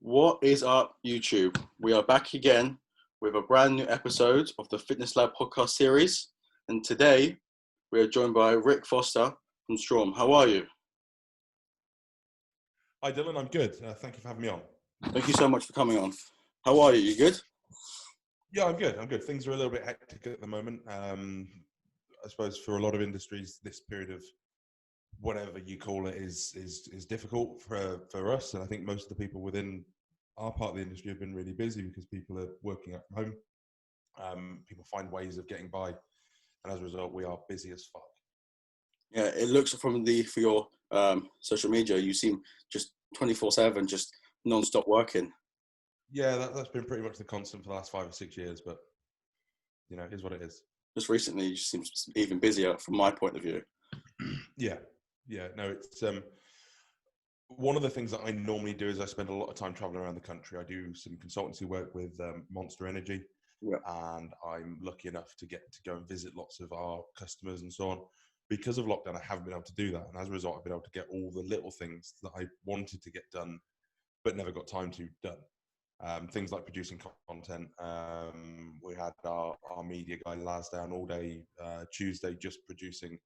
What is up, YouTube? We are back again with a brand new episode of the Fitness Lab podcast series. And today we are joined by Rick Foster from Strom. How are you? Hi, Dylan. I'm good. Thank you for having me on. Thank you so much for coming on. How are you? You good? Yeah, I'm good. I'm good. Things are a little bit hectic at the moment. I suppose for a lot of industries, this period of whatever you call it is difficult for us. And I think most of the people within our part of the industry have been really busy because people are working out from home. People find ways of getting by. And as a result, we are busy as fuck. Yeah, it looks for your social media, you seem just 24/7, just non-stop working. Yeah, that's been pretty much the constant for the last 5 or 6 years, but you know, it is what it is. Just recently, you seem even busier from my point of view. Yeah. No, it's one of the things that I normally do is I spend a lot of time traveling around the country. I do some consultancy work with Monster Energy, and I'm lucky enough to get to go and visit lots of our customers and so on. Because of lockdown, I haven't been able to do that, and as a result, I've been able to get all the little things that I wanted to get done, but never got time to done. Things like producing content. We had our media guy Laz down all day Tuesday just producing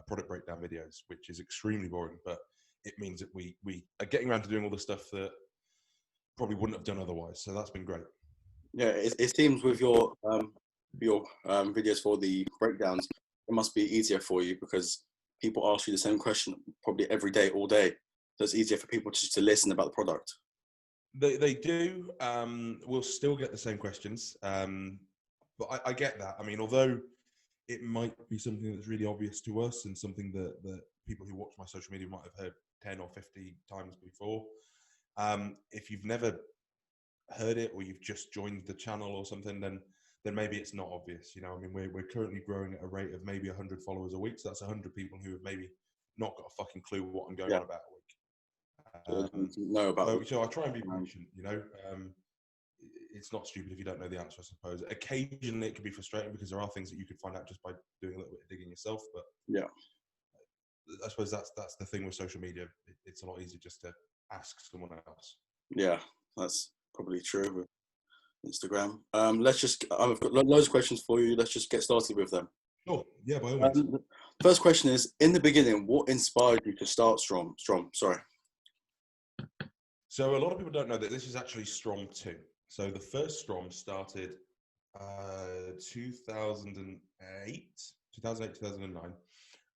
product breakdown videos, which is extremely boring, but it means that we are getting around to doing all the stuff that probably wouldn't have done otherwise. So that's been great. Yeah, it seems with your videos for the breakdowns, it must be easier for you because people ask you the same question probably every day, all day. So it's easier for people just to listen about the product. They do. We'll still get the same questions, but I get that. I mean, although it might be something that's really obvious to us and something that people who watch my social media might have heard 10 or 50 times before. If you've never heard it or you've just joined the channel or something, then maybe it's not obvious. You know, I mean, we're currently growing at a rate of maybe 100 followers a week. So that's 100 people who have maybe not got a fucking clue what I'm going on about a week. So I try and be patient, you know. It's not stupid if you don't know the answer, I suppose. Occasionally it can be frustrating because there are things that you could find out just by doing a little bit of digging yourself. But yeah, I suppose that's the thing with social media. It's a lot easier just to ask someone else. Yeah, that's probably true with Instagram. I've got loads of questions for you. Let's just get started with them. Sure. Yeah, by all means. First question is, in the beginning, what inspired you to start Strom? Sorry. So a lot of people don't know that this is actually Strom 2. So the first Strom started 2008, 2009.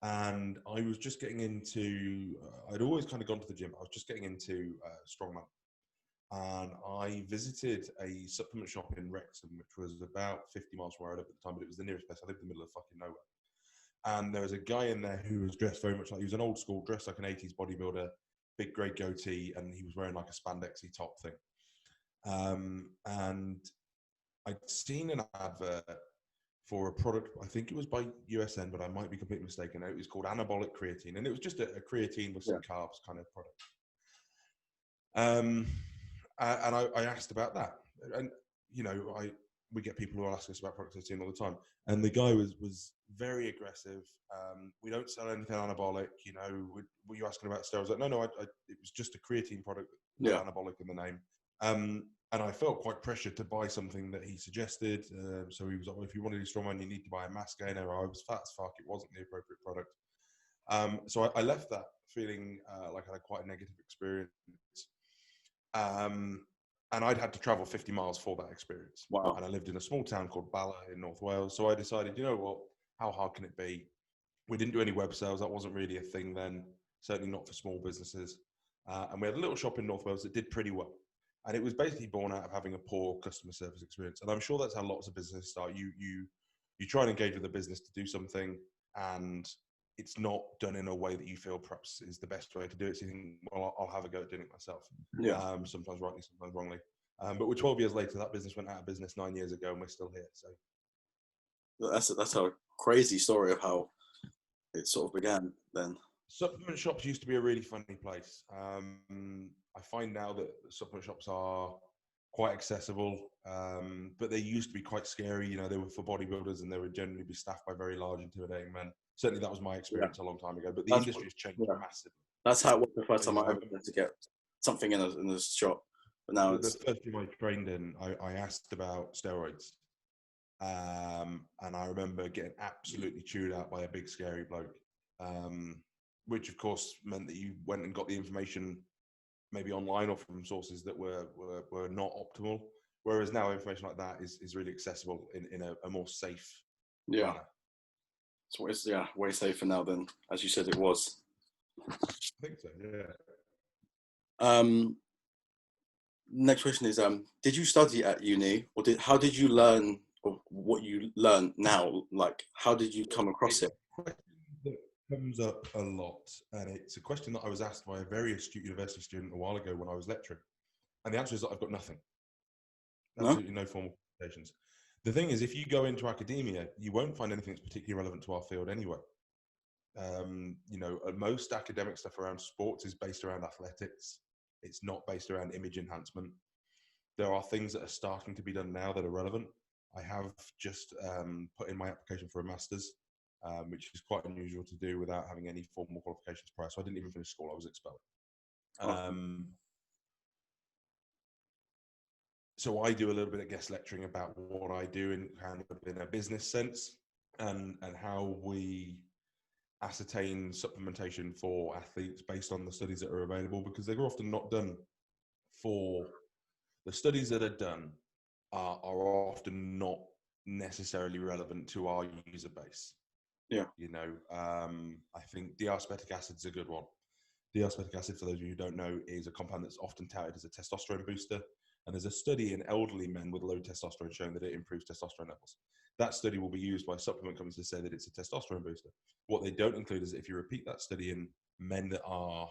And I was just getting into, I'd always kind of gone to the gym. I was just getting into strongman. And I visited a supplement shop in Wrexham, which was about 50 miles from where I lived at the time, but it was the nearest place. I lived in the middle of fucking nowhere. And there was a guy in there who was dressed very much like, he was an old school, dressed like an 80s bodybuilder, big grey goatee, and he was wearing like a spandexy top thing. And I'd seen an advert for a product, I think it was by USN, but I might be completely mistaken. It was called anabolic creatine, and it was just a creatine with some carbs kind of product. And I asked about that, and you know, we get people who ask us about products I've seen all the time, and the guy was very aggressive. We don't sell anything anabolic. You know, were you asking about steroids? Like, no, it was just a creatine product, anabolic in the name. And I felt quite pressured to buy something that he suggested. So he was like, well, if you want to do strongman, you need to buy a mass gainer. I was fat as fuck. It wasn't the appropriate product. So I left that feeling like I had quite a negative experience. And I'd had to travel 50 miles for that experience. Wow. And I lived in a small town called Bala in North Wales. So I decided, you know what, how hard can it be? We didn't do any web sales. That wasn't really a thing then, certainly not for small businesses. And we had a little shop in North Wales that did pretty well. And it was basically born out of having a poor customer service experience. And I'm sure that's how lots of businesses start. You try and engage with a business to do something, and it's not done in a way that you feel perhaps is the best way to do it. So you think, well, I'll have a go at doing it myself. Yeah. Sometimes rightly, sometimes wrongly. But we're 12 years later. That business went out of business 9 years ago, and we're still here. So that's a crazy story of how it sort of began then. Supplement shops used to be a really funny place. I find now that supplement shops are quite accessible, but they used to be quite scary. You know, they were for bodybuilders and they would generally be staffed by very large, intimidating men. Certainly that was my experience a long time ago, but the industry has changed massively. That's how it was the first time I ever went to get something in a shop. But now The it's first gym I trained in, I asked about steroids. And I remember getting absolutely chewed out by a big scary bloke, which of course meant that you went and got the information maybe online or from sources that were not optimal. Whereas now information like that is really accessible in a more safe manner. So it's way safer now than, as you said, it was. I think so, yeah. Next question is, did you study at uni, or how did you learn what you learn now? Like, how did you come across it? Question that comes up a lot, and it's a question that I was asked by a very astute university student a while ago when I was lecturing, and the answer is that I've got nothing. Absolutely no formal qualifications. The thing is, if you go into academia, you won't find anything that's particularly relevant to our field anyway. Most academic stuff around sports is based around athletics. It's not based around image enhancement. There are things that are starting to be done now that are relevant. I have just put in my application for a master's, which is quite unusual to do without having any formal qualifications prior. So I didn't even finish school, I was expelled. So I do a little bit of guest lecturing about what I do in a business sense, and how we ascertain supplementation for athletes based on the studies that are available, because they're often not done for the studies that are done are often not necessarily relevant to our user base. Yeah. I think D-aspartic acid is a good one. D-aspartic acid, for those of you who don't know, is a compound that's often touted as a testosterone booster. And there's a study in elderly men with low testosterone showing that it improves testosterone levels. That study will be used by supplement companies to say that it's a testosterone booster. What they don't include is that if you repeat that study in men that are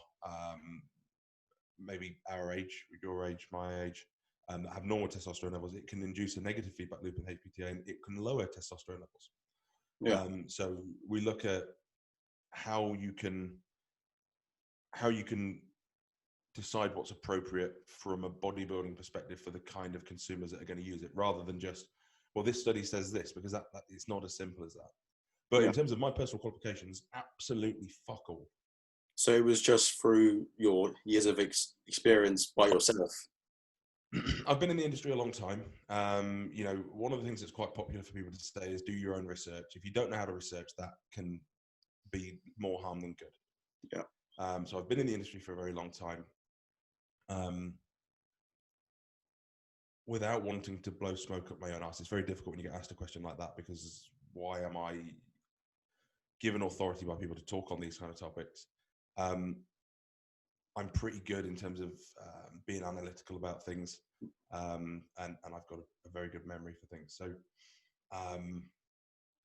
maybe our age, your age, my age, that have normal testosterone levels, it can induce a negative feedback loop in HPTA, and it can lower testosterone levels. Yeah. So we look at how you can decide what's appropriate from a bodybuilding perspective for the kind of consumers that are going to use it, rather than just, well, this study says this, because that it's not as simple as that. But in terms of my personal qualifications, absolutely fuck all. So it was just through your years of experience by yourself? I've been in the industry a long time. One of the things that's quite popular for people to say is do your own research. If you don't know how to research, that can be more harm than good. Yeah. So I've been in the industry for a very long time. Without wanting to blow smoke up my own ass, it's very difficult when you get asked a question like that, because why am I given authority by people to talk on these kind of topics? I'm pretty good in terms of being analytical about things, and I've got a very good memory for things. So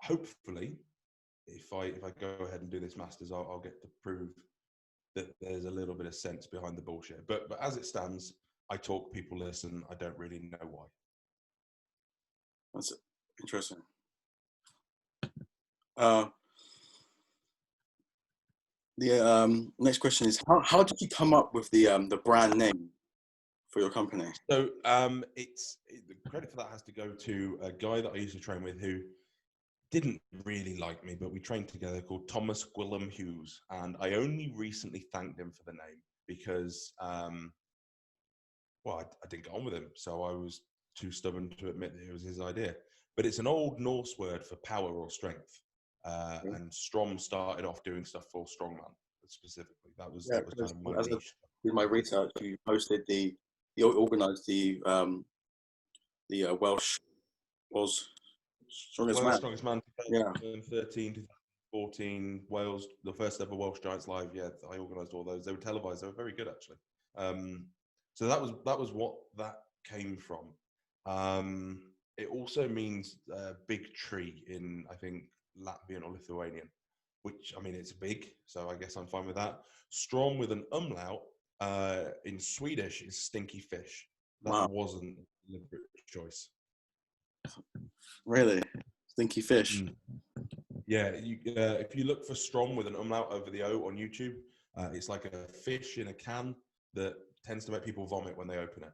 hopefully, if I go ahead and do this masters, I'll get to prove that there's a little bit of sense behind the bullshit. But as it stands, I talk, people listen. I don't really know why. That's interesting. The next question is, how did you come up with the brand name for your company? So the credit for that has to go to a guy that I used to train with who didn't really like me, but we trained together, called Thomas Gwillem Hughes. And I only recently thanked him for the name because, I didn't get on with him. So I was too stubborn to admit that it was his idea. But it's an old Norse word for power or strength. And Strom started off doing stuff for strongman specifically. That was kind of my niche. With my research, you posted you organised the Welsh Strongest Man 2013, 2014, Wales, the first ever Welsh Giants Live. Yeah, I organised all those. They were televised. They were very good, actually. So that was what that came from. It also means big tree in, I think, Latvian or Lithuanian, which, I mean, it's big, so I guess I'm fine with that. Strom with an umlaut in Swedish is stinky fish. That wasn't a deliberate choice. Really? Stinky fish? Yeah, if you look for Strom with an umlaut over the O on YouTube, it's like a fish in a can that tends to make people vomit when they open it.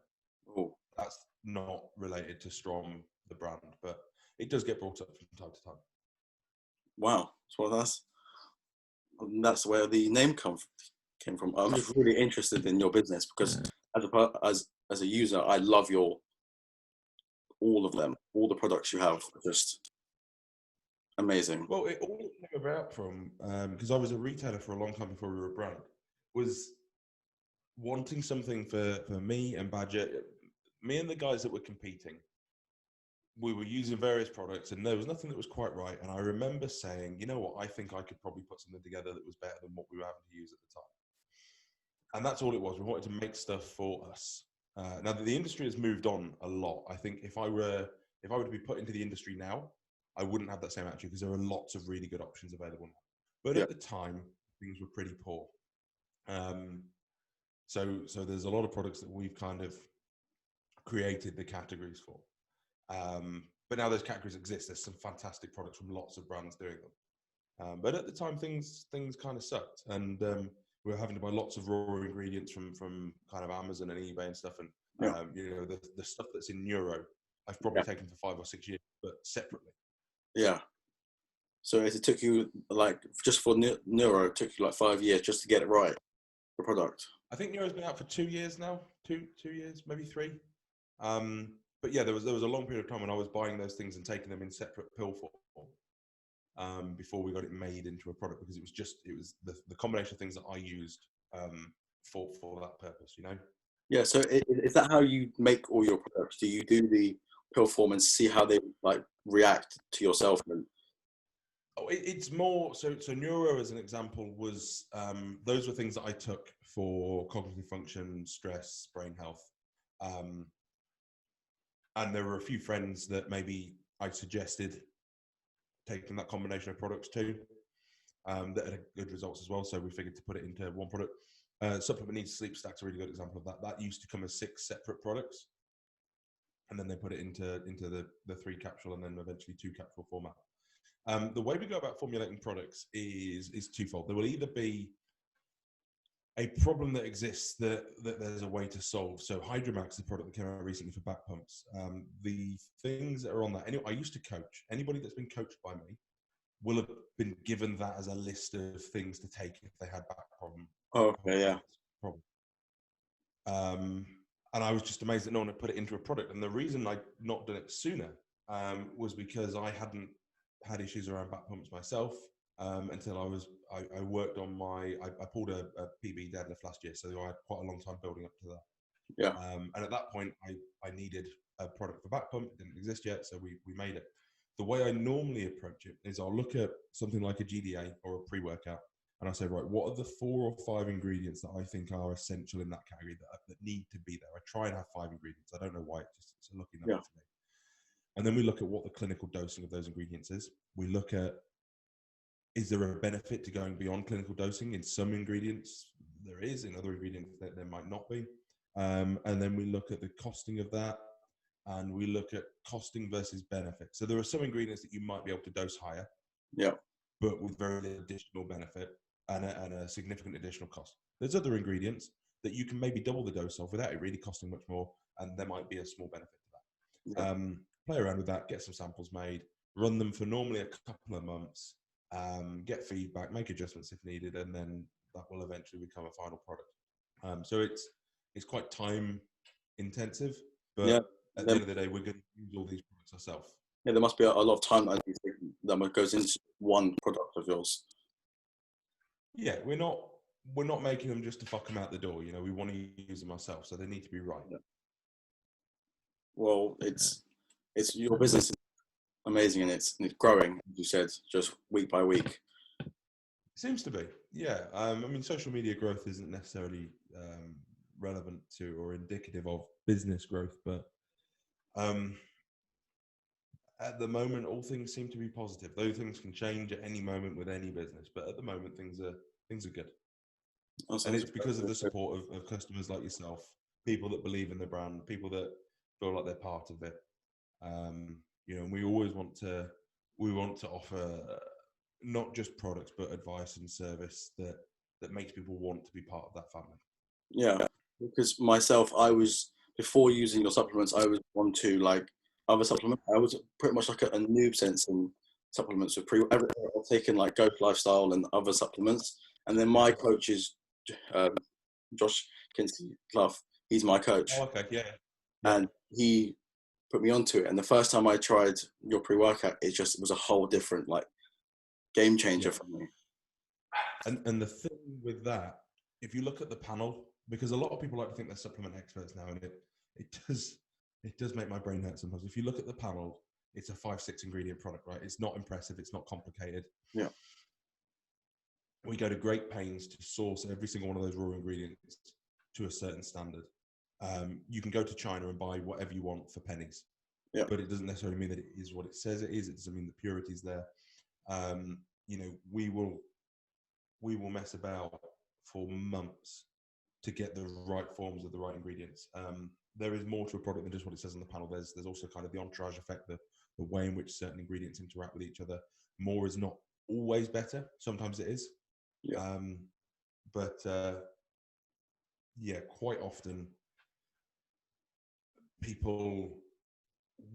Oh. That's not related to Strom, the brand, but it does get brought up from time to time. Wow. So that's where the name came from. I'm just really interested in your business because as as a user, I love all of them, all the products you have, just amazing. Well, it all came about from, because I was a retailer for a long time before we were a brand, was wanting something for me and Badger, me and the guys that were competing. We were using various products and there was nothing that was quite right. And I remember saying, you know what, I think I could probably put something together that was better than what we were having to use at the time. And that's all it was. We wanted to make stuff for us. Now that the industry has moved on a lot, I think if I were to be put into the industry now, I wouldn't have that same attitude because there are lots of really good options available now. But at the time, things were pretty poor. So there's a lot of products that we've kind of created the categories for. But now those categories exist. There's some fantastic products from lots of brands doing them. But at the time, things kind of sucked, and we were having to buy lots of raw ingredients from kind of Amazon and eBay and stuff. And you know, the stuff that's in Neuro, I've probably taken for 5 or 6 years, but separately. Yeah. So it took you, like, just for Neuro, it took you like 5 years just to get it right, the product. I think Neuro's been out for 2 years now, 2 years, maybe 3. But yeah, there was a long period of time when I was buying those things and taking them in separate pill form before we got it made into a product, because it was the combination of things that I used for that purpose, you know? Yeah. So is that how you make all your products? Do you do the pill form and see how they like react to yourself? Oh, it's more so Neuro, as an example, was those were things that I took for cognitive function, stress, brain health. And there were a few friends that maybe I suggested taking that combination of products to that had good results as well. So we figured to put it into one product. Supplement Needs Sleep Stack's a really good example of that. That used to come as 6 separate products. And then they put it into the 3 capsule and then eventually 2 capsule format. The way we go about formulating products is twofold. There will either be a problem that exists that there's a way to solve. So Hydromax, the product that came out recently for back pumps, the things that are on that. I used to coach. Anybody that's been coached by me will have been given that as a list of things to take if they had back problem. Oh, okay, yeah. Problem. And I was just amazed that no one had put it into a product. And the reason I'd not done it sooner was because I hadn't had issues around back pumps myself. Until I worked on I pulled a PB deadlift last year, so I had quite a long time building up to that. Yeah. And at that point, I needed a product for back pump. It didn't exist yet, so we made it. The way I normally approach it is I'll look at something like a GDA or a pre-workout, and I say, right, what are the 4 or 5 ingredients that I think are essential in that category that need to be there? I try and have 5 ingredients. I don't know why, it's a lucky number to me. And then we look at what the clinical dosing of those ingredients is. We look at, is there a benefit to going beyond clinical dosing? In some ingredients, there is. In other ingredients, there might not be. And then we look at the costing of that, and we look at costing versus benefit. So there are some ingredients that you might be able to dose higher, but with very little additional benefit and a significant additional cost. There's other ingredients that you can maybe double the dose of without it really costing much more, and there might be a small benefit to that. Play around with that, get some samples made, run them for normally a couple of months, get feedback, make adjustments if needed, and then that will eventually become a final product. So it's quite time intensive, but at the end of the day, we're going to use all these products ourselves. Yeah, there must be a lot of time that goes into one product of yours. Yeah, we're not making them just to fuck them out the door. You know, we want to use them ourselves, so they need to be right. Yeah. Well, it's your business is amazing, and it's growing, as you said, just week by week. Seems to be, yeah. I mean, social media growth isn't necessarily relevant to or indicative of business growth, but at the moment, all things seem to be positive. Though things can change at any moment with any business, but at the moment, things are good. And it's because of the support of customers like yourself, people that believe in the brand, people that feel like they're part of it. You know, we always want to offer not just products but advice and service that makes people want to be part of that family. Yeah, because myself, I was, before using your supplements, I was on to like other supplements. I was pretty much like a noob sense in supplements with I've taken like Ghost Lifestyle and other supplements, and then my coach is Josh Kinsey Clough. He's my coach, Oh, okay, yeah. and he put me onto it. And the first time I tried your pre-workout, it was a whole different like game changer for me. And the thing with that, if you look at the panel, because a lot of people like to think they're supplement experts now, and it does make my brain hurt sometimes. If you look at the panel, it's a 5-6 ingredient product, right? It's not impressive. It's not complicated. Yeah. We go to great pains to source every single one of those raw ingredients to a certain standard. You can go to China and buy whatever you want for pennies, but it doesn't necessarily mean that it is what it says it is. It doesn't mean the purity is there. You know, we will mess about for months to get the right forms of the right ingredients. There is more to a product than just what it says on the panel. There's also kind of the entourage effect, the way in which certain ingredients interact with each other. More is not always better. Sometimes it is. Yeah. Yeah, quite often people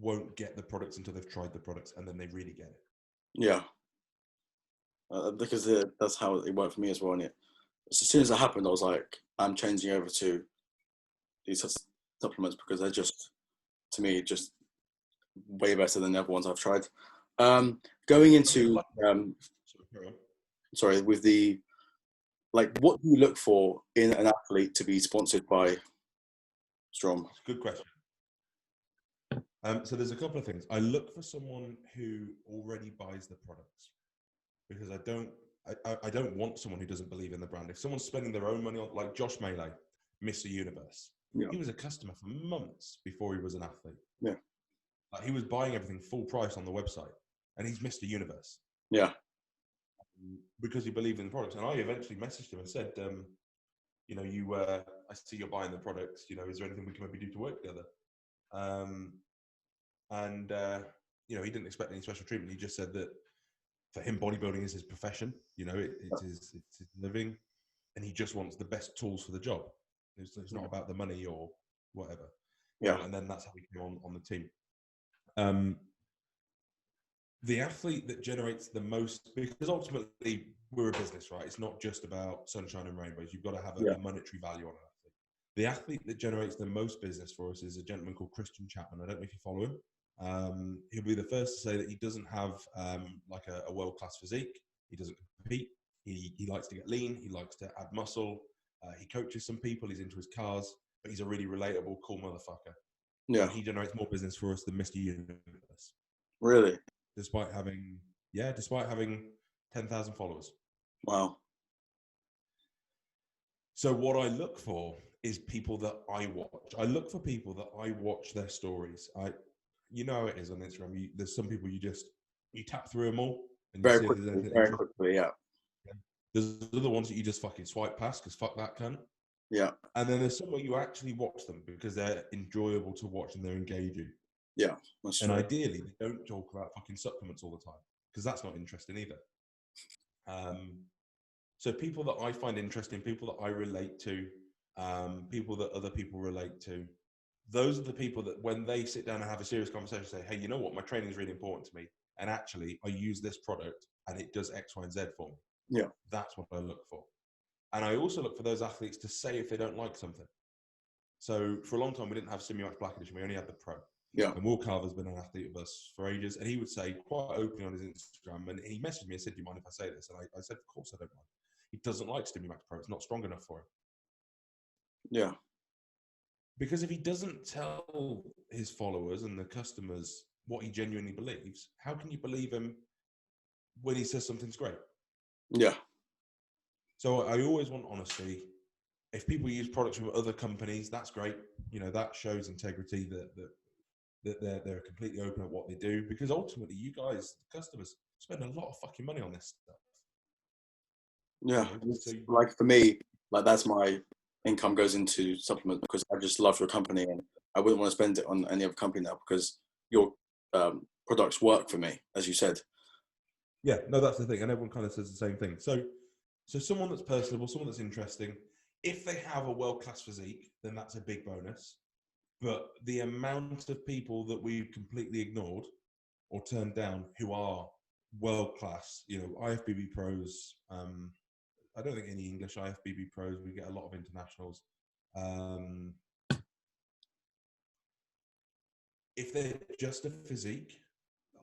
won't get the products until they've tried the products, and then they really get it. Yeah. Because that's how it worked for me as well. And as soon as it happened, I was like, I'm changing over to these supplements because they're just, to me, just way better than the other ones I've tried. Going into, sorry, with the, like, what do you look for in an athlete to be sponsored by Strom? Good question. So there's a couple of things. I look for someone who already buys the products, because I don't want someone who doesn't believe in the brand. If someone's spending their own money on, like Josh Melee, Mr. Universe, he was a customer for months before he was an athlete. Yeah. Like, he was buying everything full price on the website, and he's Mr. Universe. Yeah. Because he believed in the products. And I eventually messaged him and said, you know, I see you're buying the products. You know, is there anything we can maybe do to work together? You know, he didn't expect any special treatment. He just said that for him, bodybuilding is his profession. You know, it's his living, and he just wants the best tools for the job. It's not about the money or whatever. Yeah. And then that's how we came on the team. The athlete that generates the most, because ultimately we're a business, right? It's not just about sunshine and rainbows. You've got to have a monetary value on an athlete. The athlete that generates the most business for us is a gentleman called Christian Chapman. I don't know if you follow him. He'll be the first to say that he doesn't have like a world-class physique. He doesn't compete. He likes to get lean. He likes to add muscle. He coaches some people. He's into his cars, but he's a really relatable, cool motherfucker. Yeah. And he generates more business for us than Mr. Universe. Really? Despite having 10,000 followers. Wow. So what I look for is people that I watch. I look for people that I watch their stories. You know how it is on Instagram. There's some people you tap through them all. And you very see quickly, very quickly, yeah. There's other ones that you just fucking swipe past because fuck that cunt. Yeah. And then there's some where you actually watch them because they're enjoyable to watch and they're engaging. Yeah. And ideally, they don't talk about fucking supplements all the time because that's not interesting either. So people that I find interesting, people that I relate to, people that other people relate to, those are the people that when they sit down and have a serious conversation, say, hey, you know what? My training is really important to me. And actually, I use this product and it does X, Y, and Z for me. Yeah. That's what I look for. And I also look for those athletes to say if they don't like something. So for a long time, we didn't have Simuax Black Edition. We only had the Pro. Yeah. And Will Carver's been an athlete of us for ages. And he would say quite openly on his Instagram, and he messaged me and said, do you mind if I say this? And I said, of course I don't mind. He doesn't like Stimumax Pro. It's not strong enough for him. Yeah. Because if he doesn't tell his followers and the customers what he genuinely believes, how can you believe him when he says something's great? Yeah. So I always want honesty. If people use products from other companies, that's great. You know, that shows integrity that they're completely open at what they do. Because ultimately, you guys, the customers, spend a lot of fucking money on this stuff. Yeah. So, like for me, like that's my income goes into supplements because I just love your company and I wouldn't want to spend it on any other company now because your products work for me, as you said. Yeah, no, that's the thing. And everyone kind of says the same thing. So someone that's personable, someone that's interesting, if they have a world-class physique, then that's a big bonus. But the amount of people that we've completely ignored or turned down who are world-class, you know, IFBB pros, I don't think any English IFBB pros, we get a lot of internationals. if they're just a physique,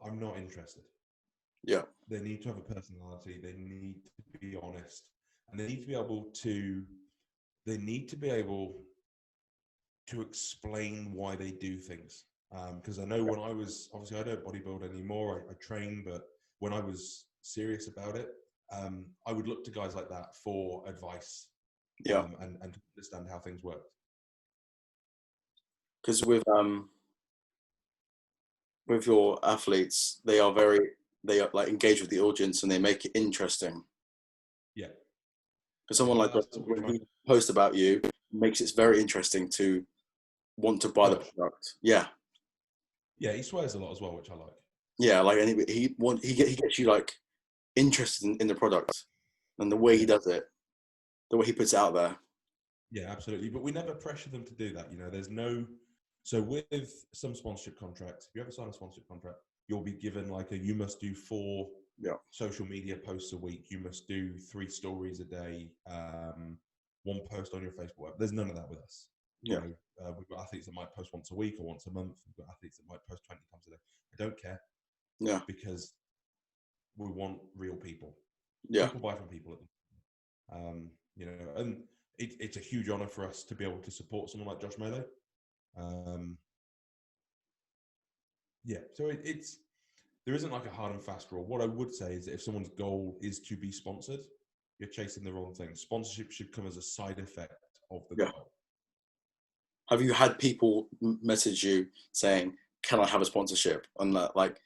I'm not interested. Yeah. They need to have a personality. They need to be honest, and they need to be able to. They need to be able to explain why they do things. Because I know when I was, obviously I don't bodybuild anymore. I train, but when I was serious about it, I would look to guys like that for advice. Yeah. And to understand how things work. Because with your athletes, they are like engaged with the audience and they make it interesting. Yeah. For someone like that, when he posts about you, makes it very interesting to want to buy the product. Yeah. Yeah, he swears a lot as well, which I like. Yeah, like he gets you like interested in the product and the way he does it, the way he puts it out there. Yeah, absolutely. But we never pressure them to do that. You know, there's no. So with some sponsorship contracts, if you ever sign a sponsorship contract, you'll be given like you must do 4 social media posts a week. You must do 3 stories a day, 1 post on your Facebook. There's none of that with us. You know, we've got athletes that might post once a week or once a month. We've got athletes that might post 20 times a day. I don't care. Yeah. Because we want real people. Yeah. People buy from people. You know, and it's a huge honor for us to be able to support someone like Josh Melee. Yeah, so there isn't like a hard and fast rule. What I would say is that if someone's goal is to be sponsored, you're chasing the wrong thing. Sponsorship should come as a side effect of the goal. Have you had people message you saying, "Can I have a sponsorship?" and like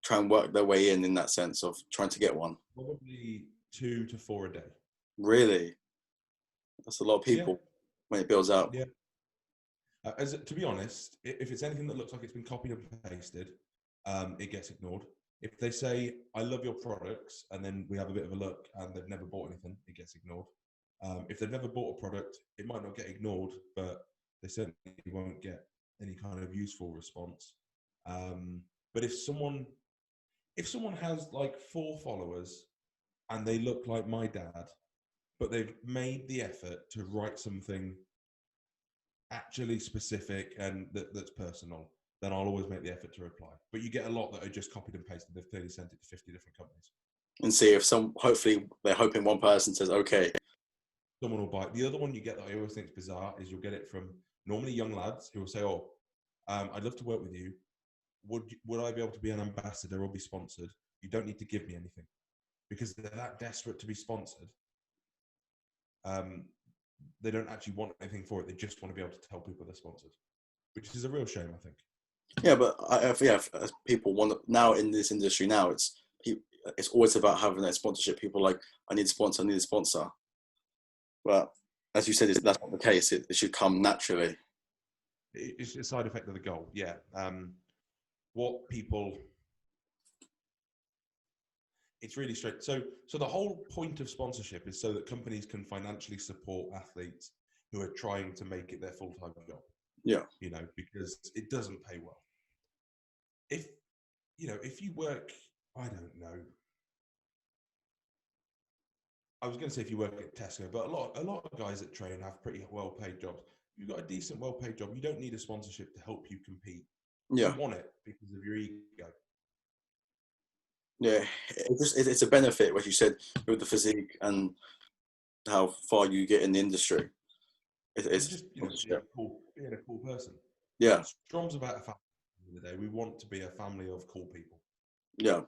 try and work their way in that sense of trying to get one? Probably 2 to 4 a day. Really? That's a lot of people when it builds out. Yeah. To be honest, if it's anything that looks like it's been copied and pasted, it gets ignored. If they say, "I love your products," and then we have a bit of a look and they've never bought anything, it gets ignored. If they've never bought a product, it might not get ignored, but they certainly won't get any kind of useful response. But if someone has like 4 followers and they look like my dad, but they've made the effort to write something actually specific and that's personal, then I'll always make the effort to reply. But you get a lot that are just copied and pasted. They've clearly sent it to 50 different companies. And see if hopefully they're hoping one person says, "Okay." Someone will buy it. The other one you get that I always think is bizarre is you'll get it from normally young lads who will say, "Oh, I'd love to work with you. Would I be able to be an ambassador or be sponsored? You don't need to give me anything." Because they're that desperate to be sponsored. They don't actually want anything for it. They just want to be able to tell people they're sponsored, which is a real shame, I think. Yeah, but people want now in this industry now, it's always about having that sponsorship. People like, "I need a sponsor, I need a sponsor." But as you said, that's not the case. It should come naturally. It's a side effect of the goal, yeah. What people... It's really straight. So the whole point of sponsorship is so that companies can financially support athletes who are trying to make it their full-time job. Yeah. You know, because it doesn't pay well. If you work, I don't know. I was going to say if you work at Tesco, but a lot of guys that train have pretty well-paid jobs. If you've got a decent, well-paid job, you don't need a sponsorship to help you compete. Yeah. You want it because of your ego. Yeah, it's a benefit, what you said, with the physique and how far you get in the industry. It's just being a cool person. Yeah. Strom's about a family at the end of the day. We want to be a family of cool people. Yeah,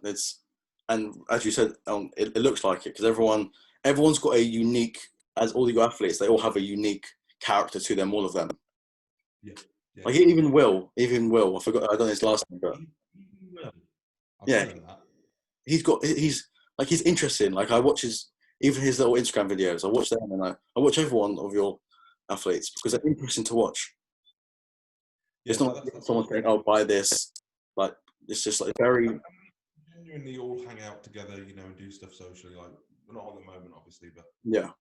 and as you said, it looks like it because everyone's got a unique, as all your athletes, they all have a unique character to them, all of them. Yeah. Like even Will, I forgot, I don't know his last name, but yeah, he's interesting. Like I watch his little Instagram videos. I watch them and I watch every one of your athletes because they're interesting to watch. It's not like someone saying, "Oh, buy this." Like it's just like very. Genuinely all hang out together, and do stuff socially. Like we're not at the moment, obviously, but yeah.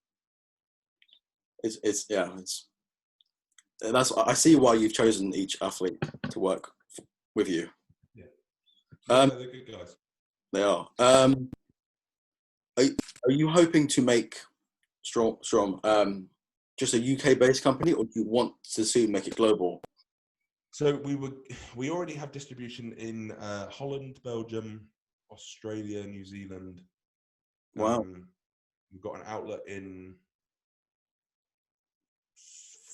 That's I see why you've chosen each athlete to work with you. Yeah, they're good guys. They are. Are you hoping to make Strom just a UK based company, or do you want to soon make it global? So we already have distribution in Holland, Belgium, Australia, New Zealand. Wow. We've got an outlet in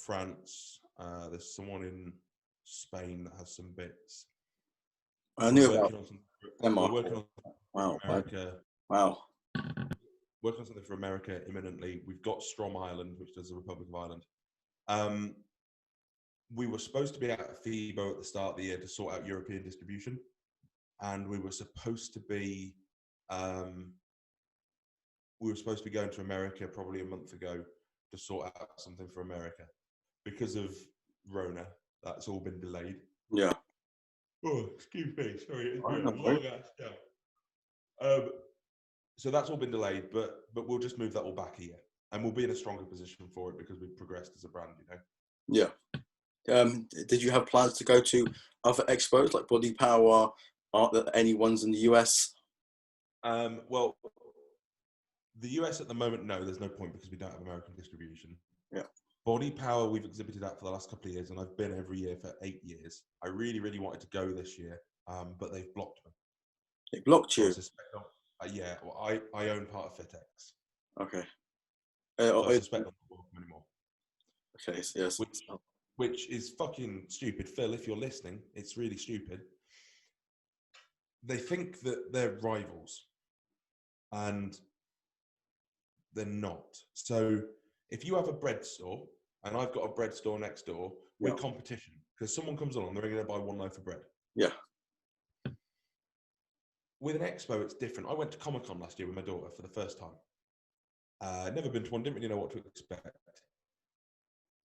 France. There's someone in Spain that has some bits. I knew We're about working on some. Denmark. We're working on Wow. America. Wow. Working on something for America imminently. We've got Strom Ireland, which does the Republic of Ireland. We were supposed to be at FIBO at the start of the year to sort out European distribution, and we were supposed to be going to America probably a month ago to sort out something for America. Because of Rona, that's all been delayed. Yeah. Oh, excuse me. Sorry, it's been a long ass day. So that's all been delayed, but we'll just move that all back a year, and we'll be in a stronger position for it because we've progressed as a brand, you know. Yeah. Did you have plans to go to other expos like Body Power? Aren't there any ones in the US? Well, the US at the moment, no, there's no point because we don't have American distribution. Yeah. Body Power, we've exhibited at for the last couple of years, and I've been every year for 8 years. I really, really wanted to go this year, but they've blocked me. They blocked you? So yeah, well, I own part of FitX. Okay. So I suspect I'm not welcome anymore. Okay, yes. Which is fucking stupid. Phil, if you're listening, it's really stupid. They think that they're rivals, and they're not. So if you have a bread store, and I've got a bread store next door, we're competition. Because someone comes along, they're going to buy one loaf of bread. Yeah. With an expo, it's different. I went to Comic-Con last year with my daughter for the first time. Never been to one, didn't really know what to expect.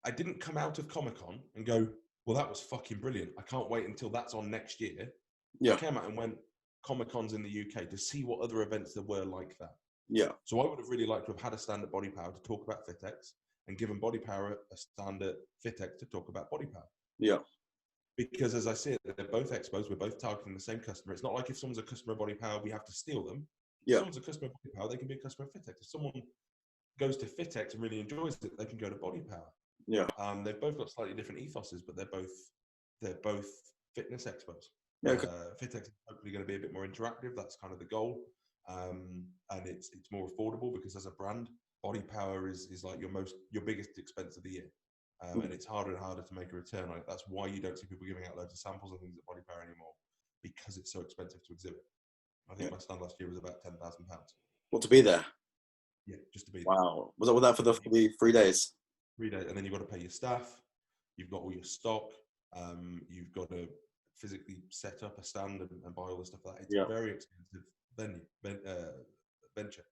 I didn't come out of Comic-Con and go, well, that was fucking brilliant. I can't wait until that's on next year. Yeah. I came out and went, Comic-Cons in the UK to see what other events there were like that. Yeah. So I would have really liked to have had a stand at Body Power to talk about FitX and given Body Power a stand at FitX to talk about Body Power. Yeah. Because as I see it, they're both expos. We're both targeting the same customer. It's not like if someone's a customer of Body Power, we have to steal them. Yeah. If someone's a customer of Body Power, they can be a customer of FitX. If someone goes to FitX and really enjoys it, they can go to Body Power. Yeah. They've both got slightly different ethoses, but they're both fitness expos. Yeah. Okay. FitX is hopefully going to be a bit more interactive. That's kind of the goal. And it's more affordable because as a brand, Body Power is like your biggest expense of the year. And it's harder and harder to make a return on it. That's why you don't see people giving out loads of samples and things at Body Power anymore, because it's so expensive to exhibit. I think my stand last year was about £10,000. What, to be there? Yeah, just to be there. Wow. Was that for the 3 days? 3 days, and then you've got to pay your staff. You've got all your stock. You've got to physically set up a stand and buy all the stuff like that. It's a very expensive venture.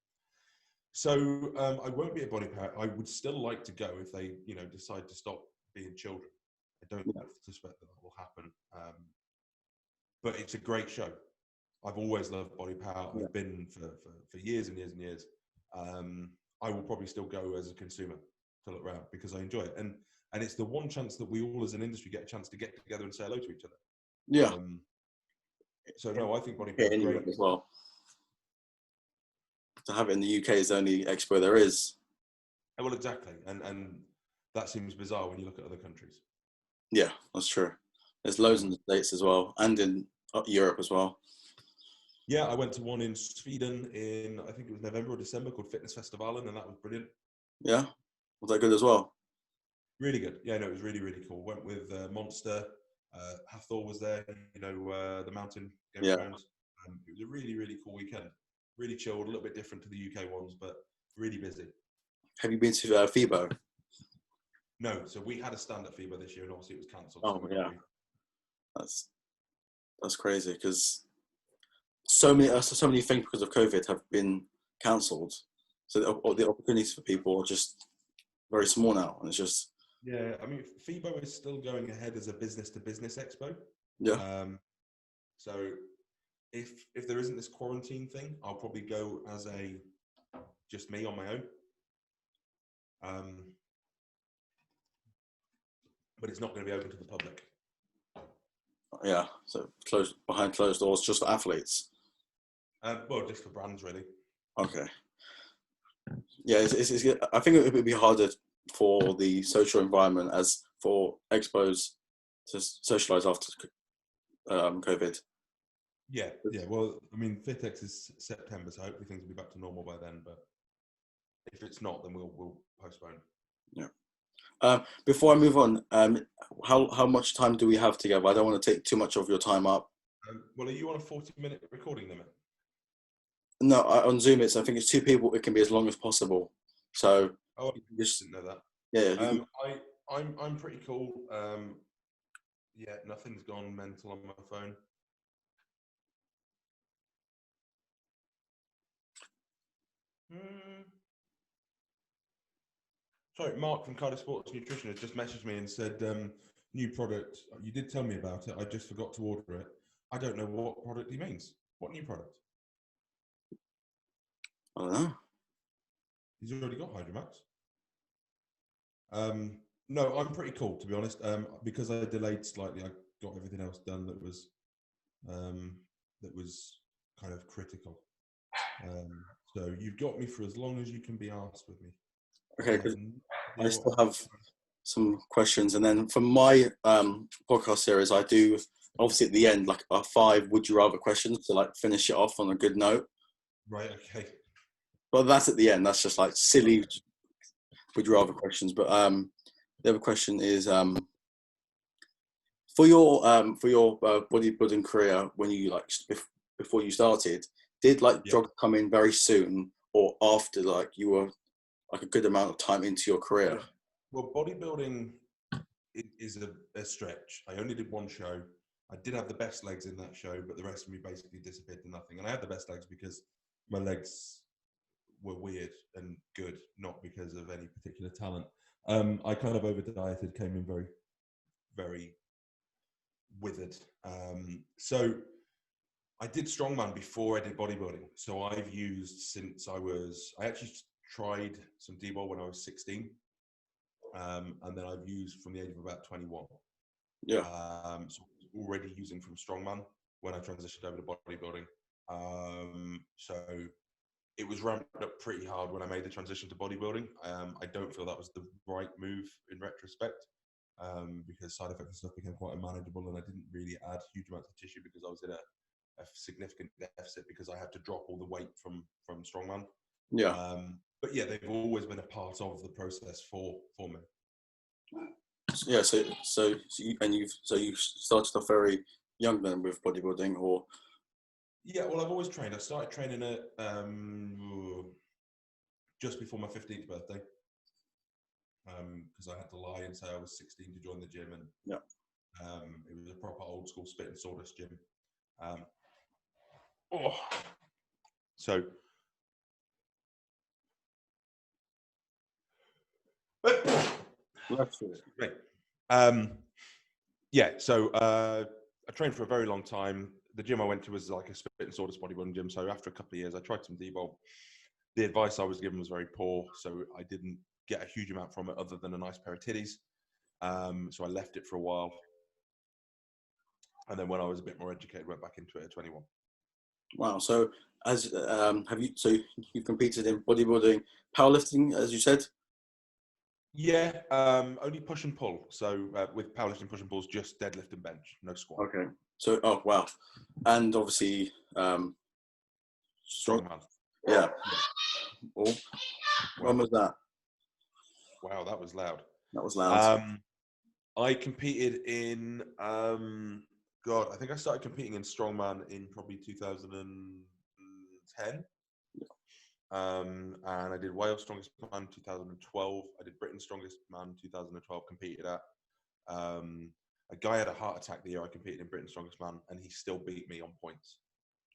So I won't be at Body Power. I would still like to go if they, decide to stop being children. I don't suspect that will happen. But it's a great show. I've always loved Body Power. I've been for years and years and years. I will probably still go as a consumer to look around because I enjoy it. And it's the one chance that we all as an industry get a chance to get together and say hello to each other. Yeah. So no, I think Body Power is great as well. To have it in the UK is the only expo there is. Well, exactly. And that seems bizarre when you look at other countries. Yeah, that's true. There's loads in the States as well, and in Europe as well. Yeah, I went to one in Sweden in, I think it was November or December, called Fitness Festivalen, and that was brilliant. Yeah? Was that good as well? Really good. Yeah, no, it was really, really cool. Went with Monster. Hathor was there, the mountain Game of Thrones. It was a really, really cool weekend. Really chilled, a little bit different to the UK ones, but really busy. Have you been to FIBO? No, so we had a stand at FIBO this year, and obviously it was cancelled. Oh, yeah. That's crazy because so many things because of COVID have been cancelled. So the opportunities for people are just very small now, and it's just. Yeah, I mean, FIBO is still going ahead as a business-to-business expo. Yeah. So if there isn't this quarantine thing, I'll probably go as just me on my own. But it's not going to be open to the public. Yeah, so behind closed doors, just for athletes. Well, just for brands, really. Okay. Yeah, I think it would be harder for the social environment as for expos to socialise after COVID. Yeah. Well, I mean, FitX is September, so hopefully things will be back to normal by then. But if it's not, then we'll postpone. Yeah. Before I move on, how much time do we have together? I don't want to take too much of your time up. Well, are you on a 40-minute recording limit? No, on Zoom, I think it's 2 people. It can be as long as possible. So I just didn't know that. Yeah. I'm pretty cool. Yeah, nothing's gone mental on my phone. Sorry, Mark from Cardiff Sports Nutrition has just messaged me and said, new product. You did tell me about it. I just forgot to order it. I don't know what product he means. What new product? I don't know. He's already got Hydromax. No, I'm pretty cool, to be honest. Because I delayed slightly, I got everything else done that was kind of critical. So you've got me for as long as you can be asked with me. Okay, because I still have some questions, and then for my podcast series, I do obviously at the end like 5 would you rather questions to like finish it off on a good note. Right. Okay. But that's at the end. That's just like silly would you rather questions. But the other question is for your bodybuilding career, when you like before you started, did like drugs come in very soon or after like you were like a good amount of time into your career? Well, bodybuilding is a stretch. I only did 1 show. I did have the best legs in that show, but the rest of me basically disappeared to nothing. And I had the best legs because my legs were weird and good, not because of any particular talent. I kind of over dieted, came in very, very withered. So I did strongman before I did bodybuilding. So I've used since I actually tried some D-bol when I was 16. And then I've used from the age of about 21. Yeah. So already using from strongman when I transitioned over to bodybuilding. So it was ramped up pretty hard when I made the transition to bodybuilding. I don't feel that was the right move in retrospect, because side effects and stuff became quite unmanageable, and I didn't really add huge amounts of tissue because I was in a significant deficit because I had to drop all the weight from strongman. Yeah. But yeah, they've always been a part of the process for me. Yeah. So you started off very young then with bodybuilding, or? Yeah, well, I've always trained. I started training at just before my 15th birthday, because I had to lie and say I was 16 to join the gym, and it was a proper old school spit and sawdust gym. So yeah, so I trained for a very long time. The gym I went to was like a spit and sawdust bodybuilding gym. So after a couple of years, I tried some D-bol. The advice I was given was very poor, so I didn't get a huge amount from it other than a nice pair of titties. So I left it for a while, and then when I was a bit more educated, went back into it at 21. Wow. So as you've competed in bodybuilding, powerlifting, as you said? Yeah, only push and pull. So with powerlifting, push and pulls, just deadlift and bench, no squat. Okay. So wow, and obviously strongman. Yeah. Oh, when was that? Wow, that was loud. That was loud. I competed in God, I think I started competing in strongman in probably 2010. And I did Wales Strongest Man 2012. I did Britain's Strongest Man 2012, competed at. A guy had a heart attack the year I competed in Britain's Strongest Man, and he still beat me on points.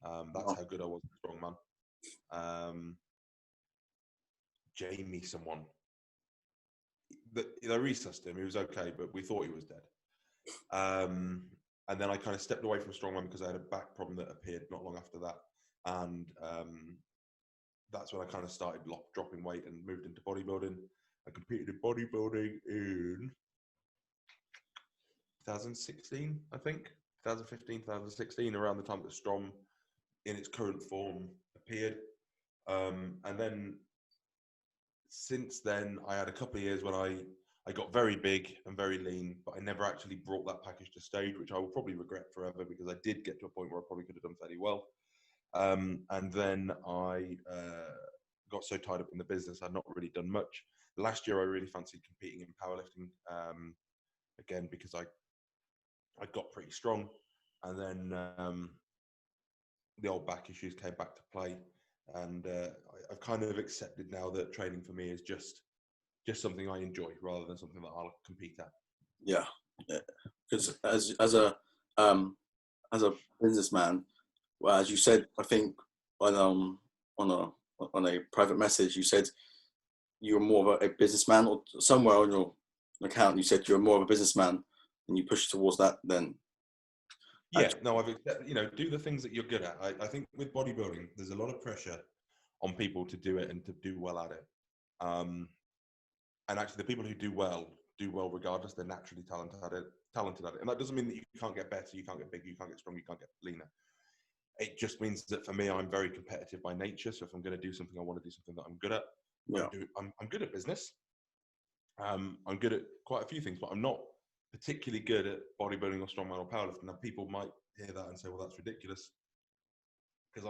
That's how good I was at strongman. Jamie someone. They resuscitated him. He was okay, but we thought he was dead. And then I kind of stepped away from strongman because I had a back problem that appeared not long after that. And that's when I kind of started dropping weight and moved into bodybuilding. I competed in bodybuilding in 2016, I think. 2015, 2016, around the time that Strom in its current form appeared. And then since then, I had a couple of years when I I got very big and very lean, but I never actually brought that package to stage, which I will probably regret forever, because I did get to a point where I probably could have done fairly well. And then I got so tied up in the business, I'd not really done much. Last year, I really fancied competing in powerlifting, again, because I got pretty strong. And then the old back issues came back to play. And I've kind of accepted now that training for me is just something I enjoy rather than something that I'll compete at. Yeah, because as a businessman, well, as you said, I think on a private message, you said you're more of a businessman, or somewhere on your account you said you're more of a businessman, and you push towards that. Then yeah, no, I've do the things that you're good at. I think with bodybuilding, there's a lot of pressure on people to do it and to do well at it. And actually, the people who do well regardless. They're naturally talented at it. And that doesn't mean that you can't get better, you can't get bigger, you can't get stronger, you can't get leaner. It just means that for me, I'm very competitive by nature. So if I'm going to do something, I want to do something that I'm good at. Yeah. I'm good at business. I'm good at quite a few things, but I'm not particularly good at bodybuilding or strongman or powerlifting. Now, people might hear that and say, well, that's ridiculous, because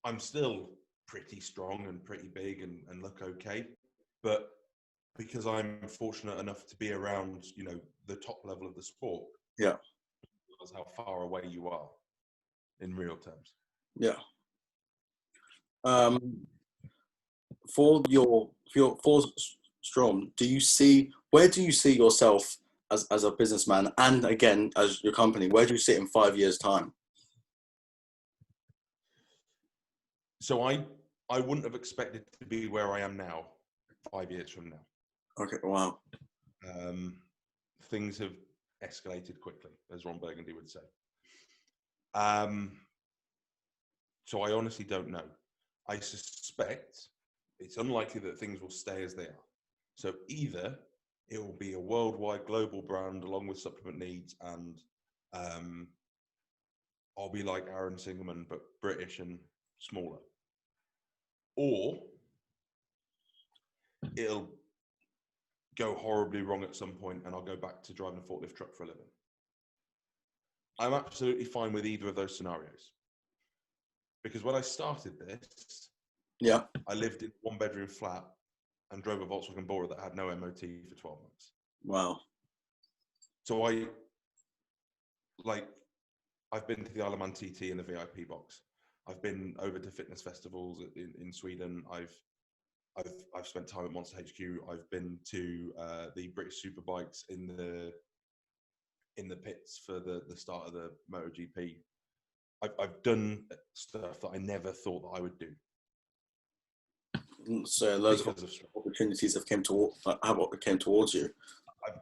I'm still pretty strong and pretty big and look okay. But because I'm fortunate enough to be around, the top level of the sport. Yeah. That's how far away you are in real terms. Yeah. For Strom, where do you see yourself as a businessman, and again as your company? Where do you sit in 5 years' time? So I wouldn't have expected to be where I am now 5 years from now. Okay. Wow. Things have escalated quickly, as Ron Burgundy would say. So I honestly don't know. I suspect it's unlikely that things will stay as they are. So either it will be a worldwide global brand along with supplement needs, and I'll be like Aaron Singerman, but British and smaller. Or it'll go horribly wrong at some point and I'll go back to driving a forklift truck for a living. I'm absolutely fine with either of those scenarios. Because when I started this, yeah, I lived in a 1-bedroom flat and drove a Volkswagen Bora that had no MOT for 12 months. Wow. So I've been to the Isle of Man TT in the VIP box. I've been over to fitness festivals in Sweden. I've spent time at Monster HQ. I've been to the British Superbikes in the pits for the start of the MotoGP. I've done stuff that I never thought that I would do. So loads of opportunities have came towards you.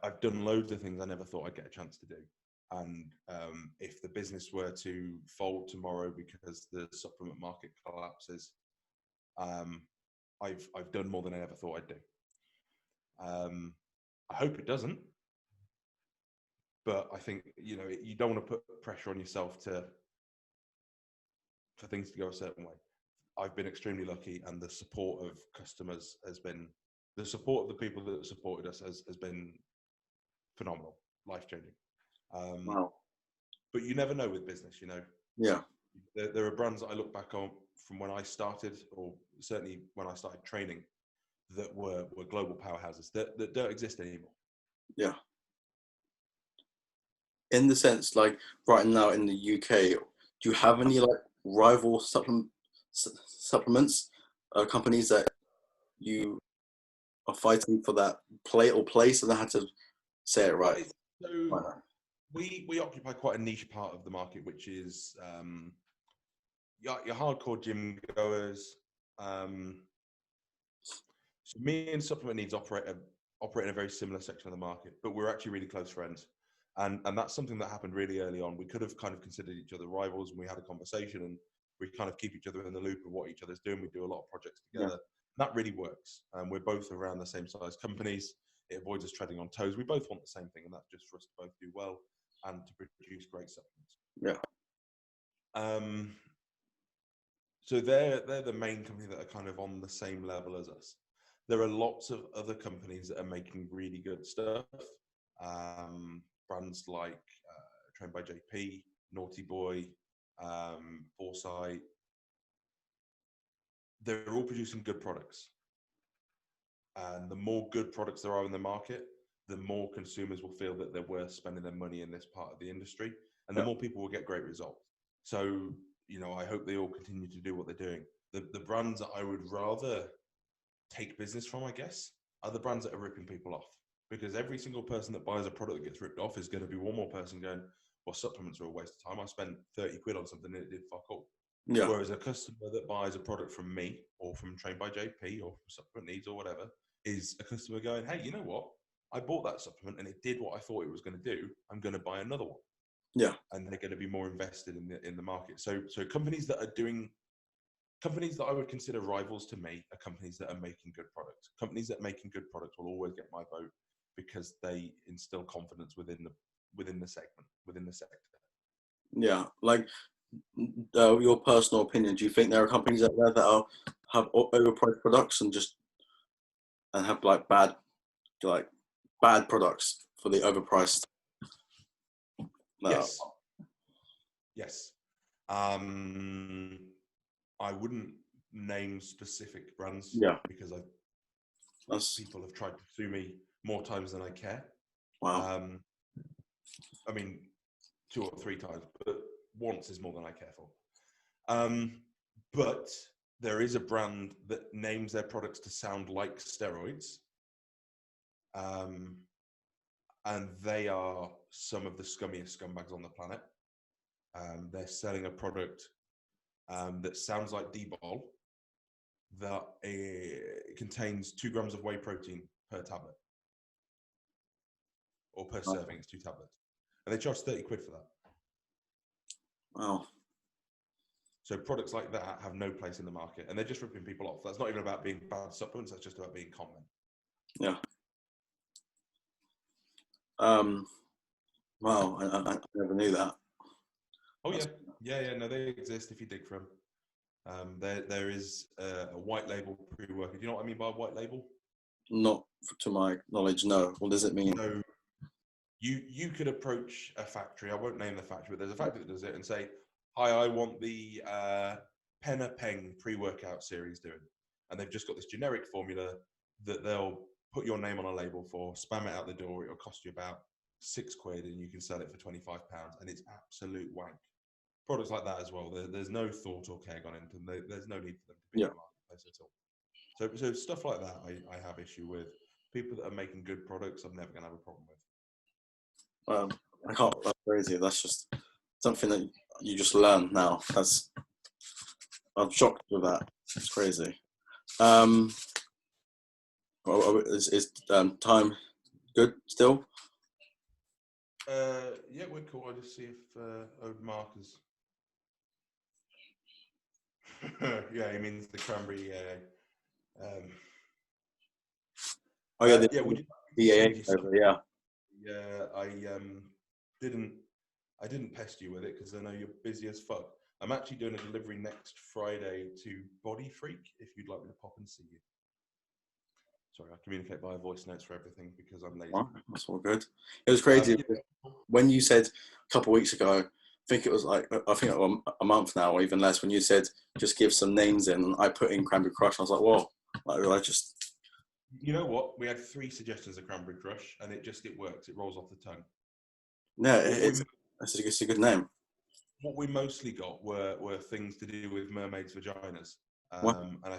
I've done loads of things I never thought I'd get a chance to do. And if the business were to fold tomorrow because the supplement market collapses, I've done more than I ever thought I'd do. I hope it doesn't, but I think you don't want to put pressure on yourself for things to go a certain way. I've been extremely lucky, and the support of customers the support of the people that supported us has been phenomenal, life-changing. Wow. But you never know with business, Yeah. There are brands that I look back on from when I started, or certainly when I started training, that were global powerhouses that don't exist anymore. Yeah. In the sense, like right now in the UK, do you have any like rival supplements companies that you are fighting for that place? And I had to say it right. So we occupy quite a niche part of the market, which is your hardcore gym goers. So me and Supplement Needs operate in a very similar section of the market, but we're actually really close friends. And that's something that happened really early on. We could have kind of considered each other rivals, and we had a conversation, and we kind of keep each other in the loop of what each other's doing. We do a lot of projects together. Yeah. That really works. We're both around the same size companies. It avoids us treading on toes. We both want the same thing, and that's just for us to both do well and to produce great supplements. Yeah. So they're the main company that are kind of on the same level as us. there are lots of other companies that are making really good stuff. Brands like Trained by JP, Naughty Boy, Foresight. They're all producing good products. And the more good products there are in the market, the more consumers will feel that they're worth spending their money in this part of the industry, and the more people will get great results. So, I hope they all continue to do what they're doing. The brands that I would rather take business from, I guess, are the brands that are ripping people off. Because every single person that buys a product that gets ripped off is going to be one more person going, well, supplements are a waste of time. I spent 30 quid on something and it did fuck all. Yeah. Whereas a customer that buys a product from me or from Trained by JP or from Supplement Needs or whatever is a customer going, hey, you know what? I bought that supplement and it did what I thought it was going to do. I'm going to buy another one. Yeah. And they're going to be more invested in the market. So companies that I would consider rivals to me are companies that are making good products. Companies that are making good products will always get my vote because they instill confidence within the segment, within the sector. Yeah, like your personal opinion, do you think there are companies out there that have overpriced products and have like bad products for the overpriced? Yes. Yes. I wouldn't name specific brands because people have tried to sue me more times than I care. Wow. I mean, 2 or 3 times, but once is more than I care for. But there is a brand that names their products to sound like steroids. And they are some of the scummiest scumbags on the planet. They're selling a product that sounds like D-bol, that contains 2 grams of whey protein per tablet. Or per serving, it's 2 tablets. And they charge 30 quid for that. Wow. So products like that have no place in the market, and they're just ripping people off. That's not even about being bad supplements, that's just about being common. Yeah. Wow, I never knew that. Oh yeah, no, they exist if you dig for them. There is a white label pre-workout. Do you know what I mean by a white label? Not to my knowledge, no. What does it mean? So you could approach a factory, I won't name the factory, but there's a factory that does it, and say, hi, I want the Penna Peng pre-workout series doing. And they've just got this generic formula that they'll put your name on a label for, spam it out the door, it'll cost you about 6 quid and you can sell it for £25, and it's absolute wank. Products like that as well, there's no thought or care gone into them. There's no need for them to be in the marketplace at all. So stuff like that I have issue with. People that are making good products, I'm never going to have a problem with. I can't, that's crazy. That's just something that you just learn now. I'm shocked with that. It's crazy. Is time good still? Yeah, we're cool. I'll just see if over markers. Yeah, he means the cranberry. Oh yeah, yeah. Would you yeah. Yeah, I didn't pest you with it because I know you're busy as fuck. I'm actually doing a delivery next Friday to Body Freak. If you'd like me to pop and see you. Sorry, I communicate via voice notes for everything because I'm lazy. Oh, that's all good. It was crazy when you said a couple of weeks ago. I think it was a month now, or even less. When you said just give some names in, and I put in Cranberry Crush. I was like, whoa! I just. You know what? We had 3 suggestions of Cranberry Crush, and it works. It rolls off the tongue. Yeah, it's a good name. What we mostly got were things to do with mermaids' vaginas, and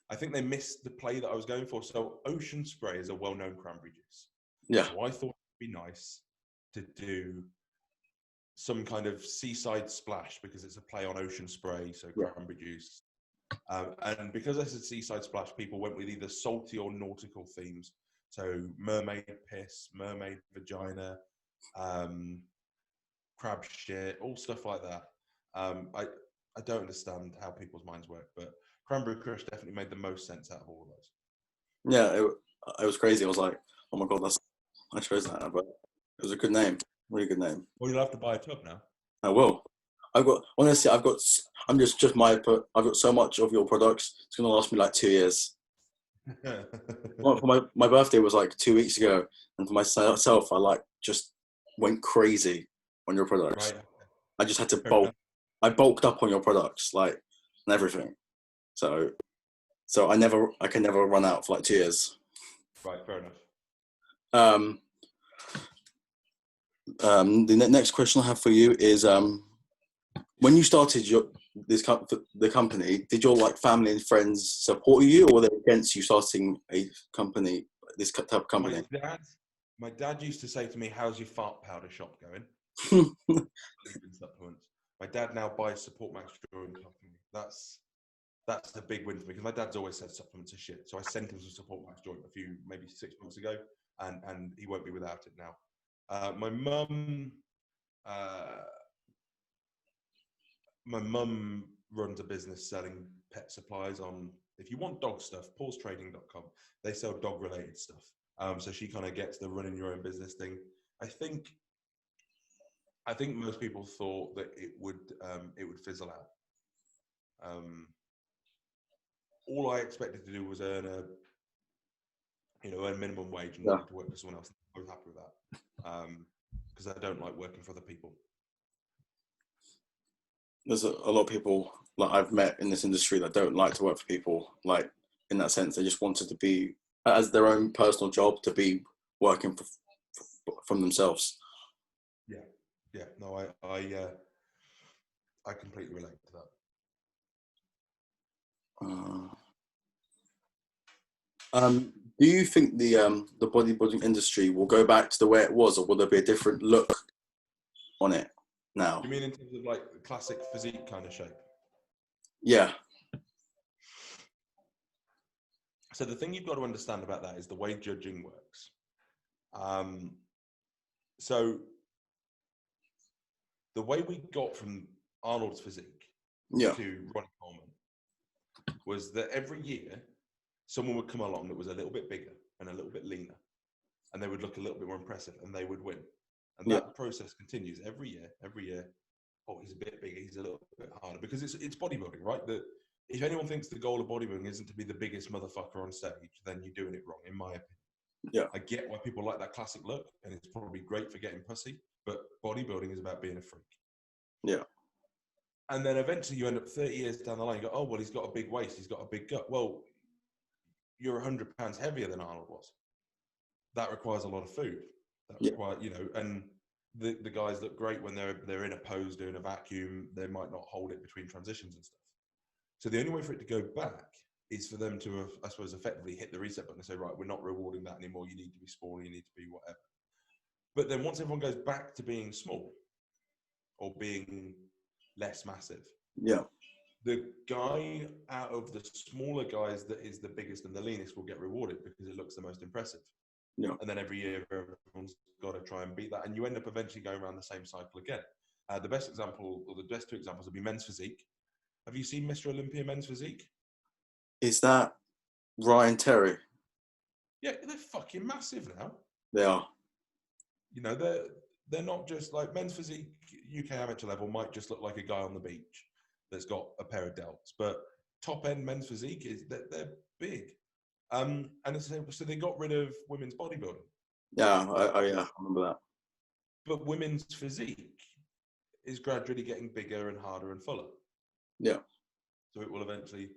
I think they missed the play that I was going for. So Ocean Spray is a well-known cranberry juice. Yeah. So I thought it'd be nice to do some kind of seaside splash because it's a play on Ocean Spray, so cranberry juice. And because I said seaside splash, people went with either salty or nautical themes. So mermaid piss, mermaid vagina, crab shit, all stuff like that. I don't understand how people's minds work, but Cranberry Crush definitely made the most sense out of all of those. Yeah, it was crazy. I was like, oh my god, I chose that, but it was a good name, really good name. Well, you'll have to buy a tub now. I will. I've got so much of your products. It's going to last me like 2 years. Well, for my birthday was like 2 weeks ago, and for myself, I like just went crazy on your products. Right. I just had to Fair bulk. enough. I bulked up on your products, like, and everything. So I can never run out for like 2 years. Right. Fair enough. Um, the next question I have for you is, when you started the company, did your like family and friends support you, or were they against you starting a company, this type of company? My dad used to say to me, "How's your fart powder shop going?" Sleeping supplements. My dad now buys Support Max Drawing Company. That's the big win for me, because my dad's always said supplements are shit. So I sent him some Support Max Joint maybe 6 months ago, and he won't be without it now. My mum, uh, runs a business selling pet supplies on. If you want dog stuff, pawstrading.com. They sell dog related stuff. So she kind of gets the running your own business thing. I think most people thought that it would fizzle out. All I expected to do was earn minimum wage and not to work for someone else. I was happy with that, because I don't like working for other people. There's a lot of people like I've met in this industry that don't like to work for people. Like, in that sense, they just wanted to be as their own personal job, to be working from themselves. Yeah. No, I completely relate to that. Do you think the bodybuilding industry will go back to the way it was, or will there be a different look on it now? You mean in terms of like the classic physique kind of shape? Yeah. So the thing you've got to understand about that is the way judging works. So the way we got from Arnold's physique to Ronnie Coleman was that every year someone would come along that was a little bit bigger and a little bit leaner, and they would look a little bit more impressive, and they would win. And that process continues every year. Oh, he's a bit bigger, he's a little bit harder, because it's bodybuilding, right? That if anyone thinks the goal of bodybuilding isn't to be the biggest motherfucker on stage, then you're doing it wrong, in my opinion. Yeah. I get why people like that classic look, and it's probably great for getting pussy, but bodybuilding is about being a freak. Yeah. And then eventually you end up 30 years down the line, you go, oh, well, he's got a big waist, he's got a big gut. Well, you're 100 pounds heavier than Arnold was. That requires a lot of food. That requires, and the guys look great when they're in a pose doing a vacuum. They might not hold it between transitions and stuff. So the only way for it to go back is for them to have, I suppose, effectively hit the reset button and say, right, we're not rewarding that anymore. You need to be smaller, you need to be whatever. But then once everyone goes back to being small or being less massive, the guy out of the smaller guys that is the biggest and the leanest will get rewarded because it looks the most impressive. Yeah. And then every year everyone's got to try and beat that, and you end up eventually going around the same cycle again. The best example, or the best two examples, would be men's physique. Have you seen Mr. Olympia men's physique? Is that Ryan Terry? Yeah, they're fucking massive now. They are. You know, they're not just like men's physique. UK amateur level might just look like a guy on the beach that's got a pair of delts, but top end men's physique is they're big. And so they got rid of women's bodybuilding. Yeah, I remember that. But women's physique is gradually getting bigger and harder and fuller. Yeah. So it will eventually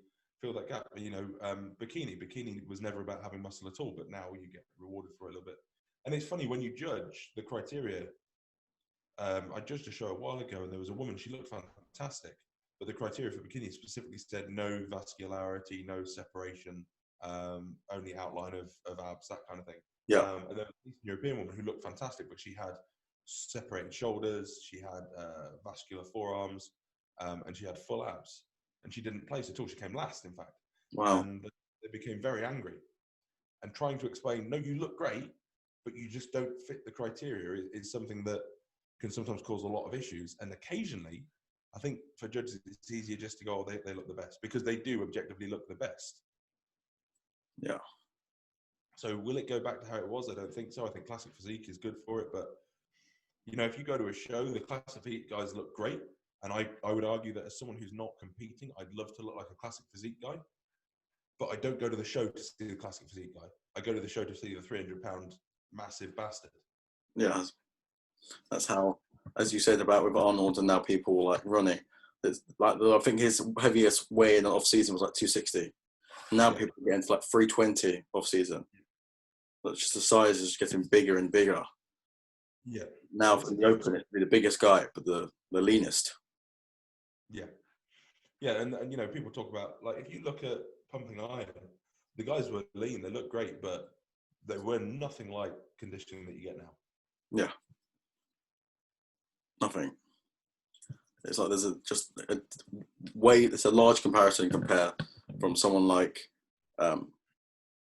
fill that gap. You know, bikini was never about having muscle at all, but now you get rewarded for it a little bit. And it's funny when you judge the criteria. I judged a show a while ago, and there was a woman. She looked fantastic, but the criteria for bikini specifically said no vascularity, no separation, only outline of abs, that kind of thing. Yeah. And then an Eastern European woman who looked fantastic, but she had separated shoulders, she had vascular forearms, and she had full abs. And she didn't place at all. She came last, in fact. Wow. And they became very angry. And trying to explain, no, you look great, but you just don't fit the criteria is something that can sometimes cause a lot of issues. And occasionally, I think for judges, it's easier just to go, oh, they look the best, because they do objectively look the best. Yeah. So will it go back to how it was? I don't think so. I think classic physique is good for it. But, you know, if you go to a show, the classic physique guys look great. And I would argue that as someone who's not competing, I'd love to look like a classic physique guy. but I don't go to the show to see the classic physique guy. I go to the show to see the 300-pound massive bastard. Yeah, that's how, as you said about with Arnold, and now people like running. It's like, I think his heaviest weigh in off season was like 260. Now people get into like 320 off season. But just the size is getting bigger and bigger. Yeah. Now for the open, it'd be the biggest guy, but the leanest. Yeah. Yeah, and you know, people talk about, like, if you look at pumping iron, the guys were lean, they look great, but they were nothing like conditioning that you get now. Yeah. Nothing. It's like there's it's a large comparison compare from someone like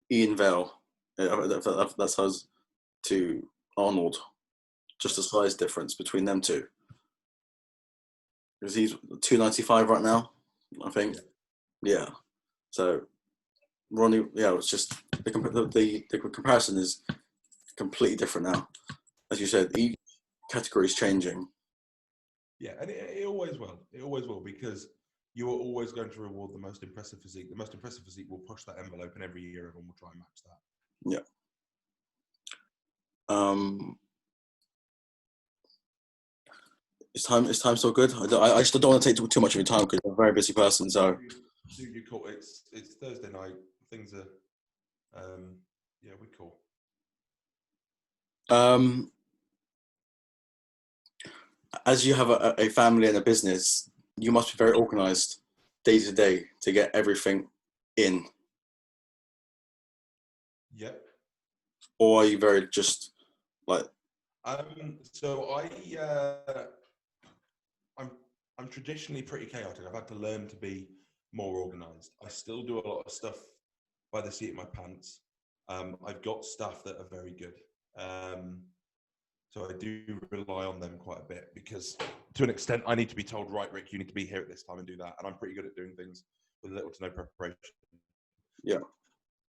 Ian Vale, that's us, to Arnold. Just a size difference between them two. Because he's 295 right now, I think. Yeah. So Ronnie, it's just the comparison is completely different now. As you said, each category is changing. Yeah, and it always will. It always will, because you are always going to reward the most impressive physique. The most impressive physique will push that envelope, and every year everyone will try and match that. Yeah. Is time still good? I just don't want to take too much of your time because I'm a very busy person. So you cool. It's Thursday night. Things are we're cool. As you have a family and a business, you must be very organized day to day to get everything in. Yep. Or are you very just like? So I'm traditionally pretty chaotic. I've had to learn to be more organized. I still do a lot of stuff by the seat of my pants. I've got staff that are very good. So I do rely on them quite a bit, because to an extent I need to be told, right, Rick, you need to be here at this time and do that. And I'm pretty good at doing things with little to no preparation. Yeah.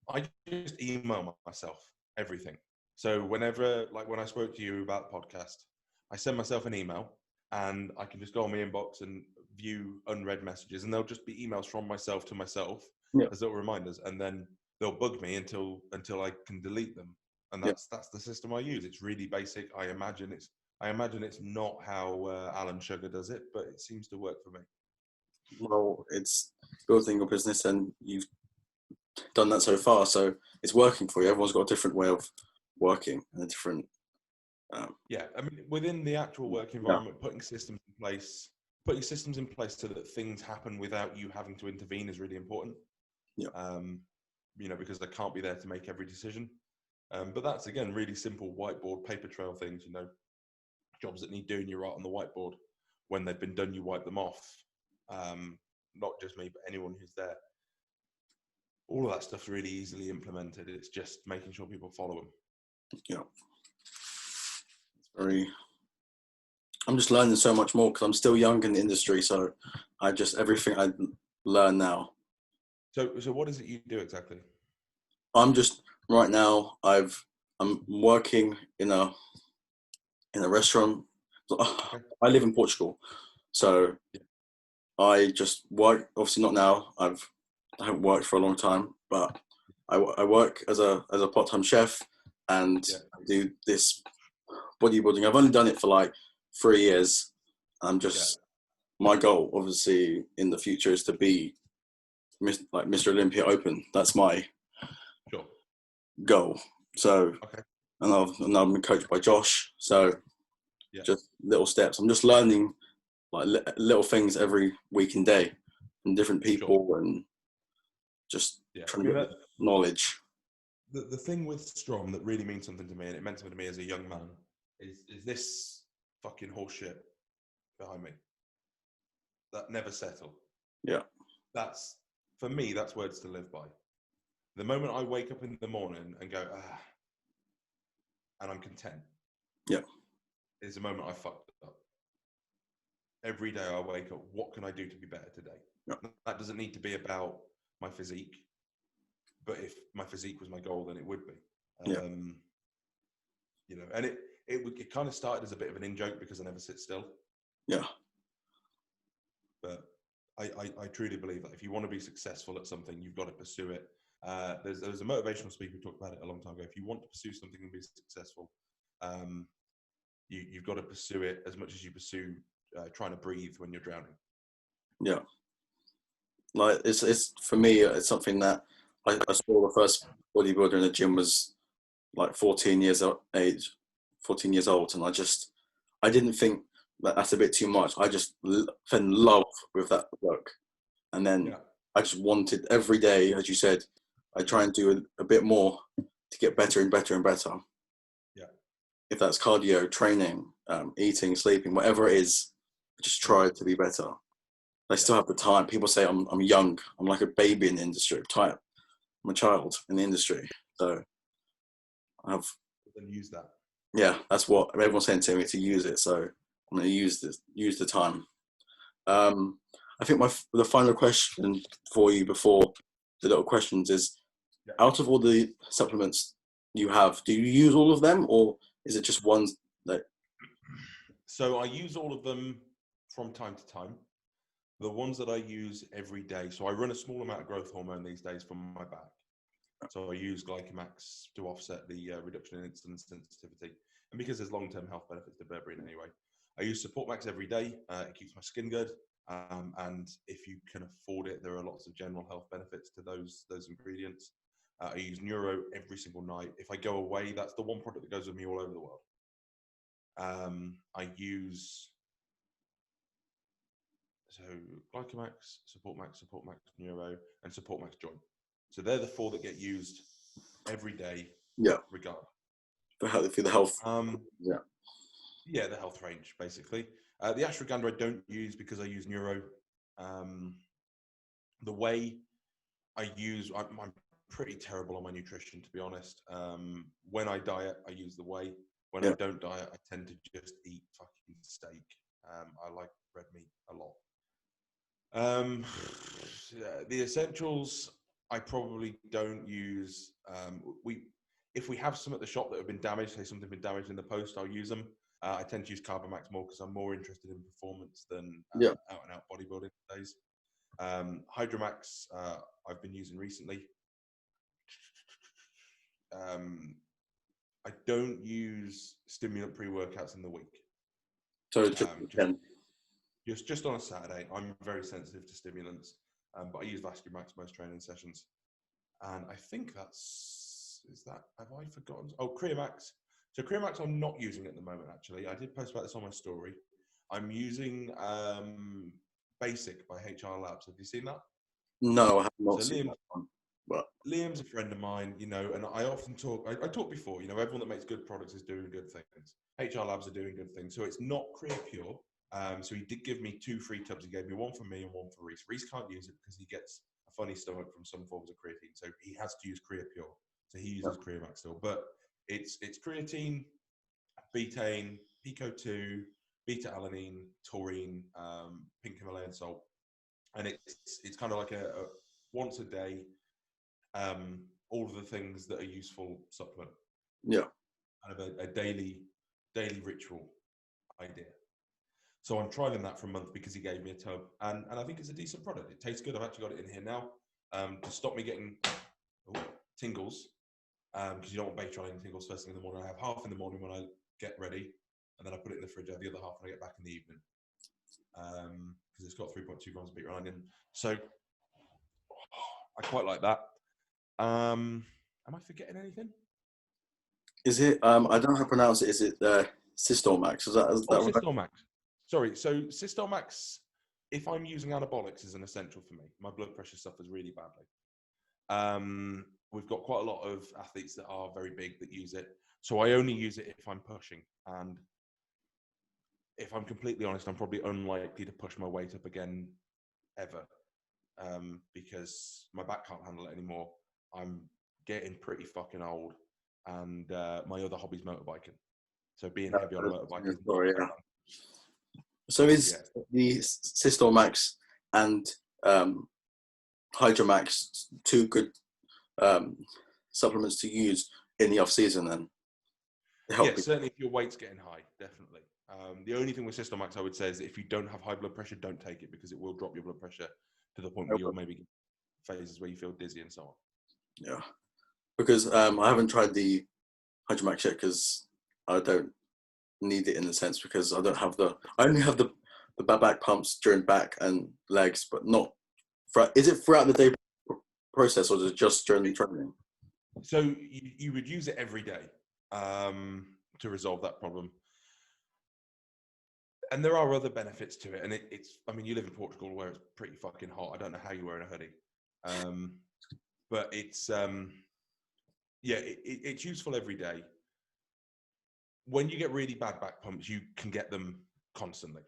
I just email myself everything. So whenever, like when I spoke to you about the podcast, I send myself an email and I can just go on my inbox and view unread messages, and they'll just be emails from myself to myself as little reminders, and then they'll bug me until I can delete them. And that's the system I use. It's really basic. I imagine it's not how Alan Sugar does it, but it seems to work for me. Well, it's building your business, and you've done that so far, so it's working for you. Everyone's got a different way of working and a different. Yeah, I mean, within the actual work environment, putting systems in place so that things happen without you having to intervene is really important. Yeah. Because I can't be there to make every decision. But that's, again, really simple whiteboard, paper trail things, jobs that need doing, you write on the whiteboard. When they've been done, you wipe them off. Not just me, but anyone who's there. All of that stuff's really easily implemented. It's just making sure people follow them. Yeah. I'm just learning so much more because I'm still young in the industry. So everything I learn now. So what is it you do exactly? I'm just, right now, I'm working in a restaurant. Okay. I live in Portugal, so I just work. Obviously not now. I haven't worked for a long time, but I work as a part-time chef, and I do this bodybuilding. I've only done it for like 3 years. I'm just, my goal obviously in the future is to be like Mr. Olympia Open. That's my goal. So, and I've been coached by Josh. So just little steps. I'm just learning like little things every week and day from different people and just trying to get knowledge. The thing with Strom that really means something to me, and it meant something to me as a young man, is this fucking horseshit behind me that never settle. Yeah. That's, for me, that's words to live by. The moment I wake up in the morning and go, and I'm content. Yeah. Is the moment I fucked up. Every day I wake up, what can I do to be better today? Yeah. That doesn't need to be about my physique, but if my physique was my goal, then it would be. And it kind of started as a bit of an in-joke because I never sit still. Yeah. But I truly believe that if you want to be successful at something, you've got to pursue it. There's a motivational speaker who talked about it a long time ago. If you want to pursue something and be successful, you've got to pursue it as much as you pursue trying to breathe when you're drowning. Yeah. Like it's for me, it's something that I saw the first bodybuilder in the gym was like 14 years old, and I didn't think that that's a bit too much. I just fell in love with that work, and then I just wanted every day, as you said, I try and do a bit more to get better and better and better. Yeah. If that's cardio, training, eating, sleeping, whatever it is, I just try to be better. I still have the time. People say I'm young. I'm like a baby in the industry. I'm a child in the industry. So I have. Then use that. Yeah, that's what everyone's saying to me, to use it. So I'm going to use the time. I think the final question for you before the little questions is, out of all the supplements you have, do you use all of them, or is it just ones that? So I use all of them from time to time. The ones that I use every day, so I run a small amount of growth hormone these days from my back. So I use Glycomax to offset the reduction in insulin sensitivity. And because there's long-term health benefits to berberine anyway. I use Support Max every day. It keeps my skin good. And if you can afford it, there are lots of general health benefits to those ingredients. I use Neuro every single night. If I go away, that's the one product that goes with me all over the world. I use Glycomax, Support Max, Neuro, and Support Max Joint. So they're the 4 that get used every day. Yeah. Regardless. For the health. Yeah, the health range basically. The ashwagandha I don't use because I use Neuro. The whey I use, I'm pretty terrible on my nutrition, to be honest. When I diet, I use the whey. When I don't diet, I tend to just eat fucking steak. I like red meat a lot. The essentials I probably don't use. If we have some at the shop that have been damaged, say something been damaged in the post, I'll use them. I tend to use Carbamax more because I'm more interested in performance than out and out bodybuilding days. Hydromax I've been using recently. I don't use stimulant pre-workouts in the week. So just on a Saturday. I'm very sensitive to stimulants, but I use Vascumax most training sessions. And I think have I forgotten? Oh, Creamax. So Creamax I'm not using at the moment, actually. I did post about this on my story. I'm using Basic by HR Labs. Have you seen that? No, I have not seen that one. But Liam's a friend of mine, and I often talk, I talked before, everyone that makes good products is doing good things. HR Labs are doing good things. So it's not Crea Pure. So he did give me 2 free tubs. He gave me one for me and one for Reese. Reese can't use it because he gets a funny stomach from some forms of creatine. So he has to use Crea Pure. So he uses Creamax still. But it's creatine, betaine, Pico-2, beta-alanine, taurine, pink Himalayan salt. And it's kind of like a once a day, all of the things that are useful supplement. Yeah. Kind of a daily ritual idea. So I'm trialing that for a month because he gave me a tub, and I think it's a decent product. It tastes good. I've actually got it in here now to stop me getting tingles, because you don't want beta-alanine tingles first thing in the morning. I have half in the morning when I get ready, and then I put it in the fridge. I have the other half when I get back in the evening, because it's got 3.2 grams of beta-alanine. So I quite like that. Am I forgetting anything? Is it? I don't know how to pronounce it. Is it Systolmax? Is that right? Systolmax. Sorry. So Systolmax, if I'm using anabolics, is an essential for me. My blood pressure suffers really badly. We've got quite a lot of athletes that are very big that use it. So I only use it if I'm pushing. And if I'm completely honest, I'm probably unlikely to push my weight up again ever, because my back can't handle it anymore. I'm getting pretty fucking old, and my other hobby's motorbiking. So being heavy on a motorbike is not fun. So is the Systolmax and Hydromax 2 good supplements to use in the off season then? Yeah, certainly if your weight's getting high, definitely. The only thing with Systemax I would say is that if you don't have high blood pressure, don't take it, because it will drop your blood pressure to the point where you'll maybe get phases where you feel dizzy and so on. Yeah, because I haven't tried the Hydromax yet because I don't need it in a sense, because I don't have I only have the back pumps during back and legs, but not. Is it throughout the day process, or is it just during the training? So you would use it every day to resolve that problem. And there are other benefits to it. And it's, I mean, you live in Portugal where it's pretty fucking hot. I don't know how you wear a hoodie. But it's, yeah, it's useful every day. When you get really bad back pumps, you can get them constantly,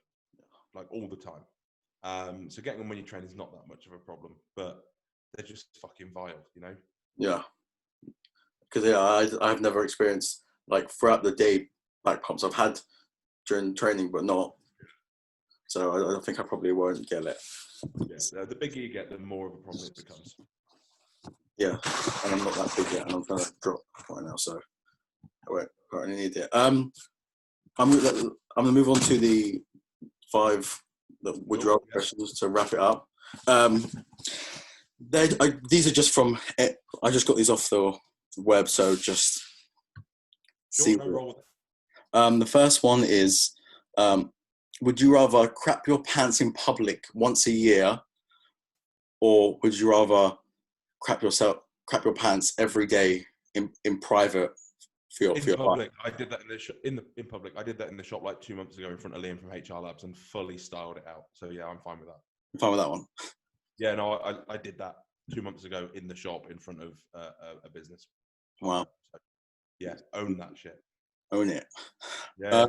like all the time. So getting them when you train is not that much of a problem, but they're just fucking vile, you know? Yeah. Because I've never experienced like throughout the day back pumps. I've had during training, but not. So I think I probably won't get it. Yeah, the bigger you get, the more of a problem it becomes. Yeah, and I'm not that big yet, and I'm trying to drop right now, so I won't need it. I'm gonna move on to the 5 would you rather questions to wrap it up. These are just from. I just got these off the web, so just see. The first one is, would you rather crap your pants in public once a year, or would you rather crap your pants every day in private for your public? I did that in public. I did that in the shop like 2 months ago in front of Liam from HR Labs and fully styled it out. So yeah, I'm fine with that. I'm fine with that one. Yeah, no, I did that 2 months ago in the shop in front of a business. Wow. So, yeah, own that shit. Own it. Yeah.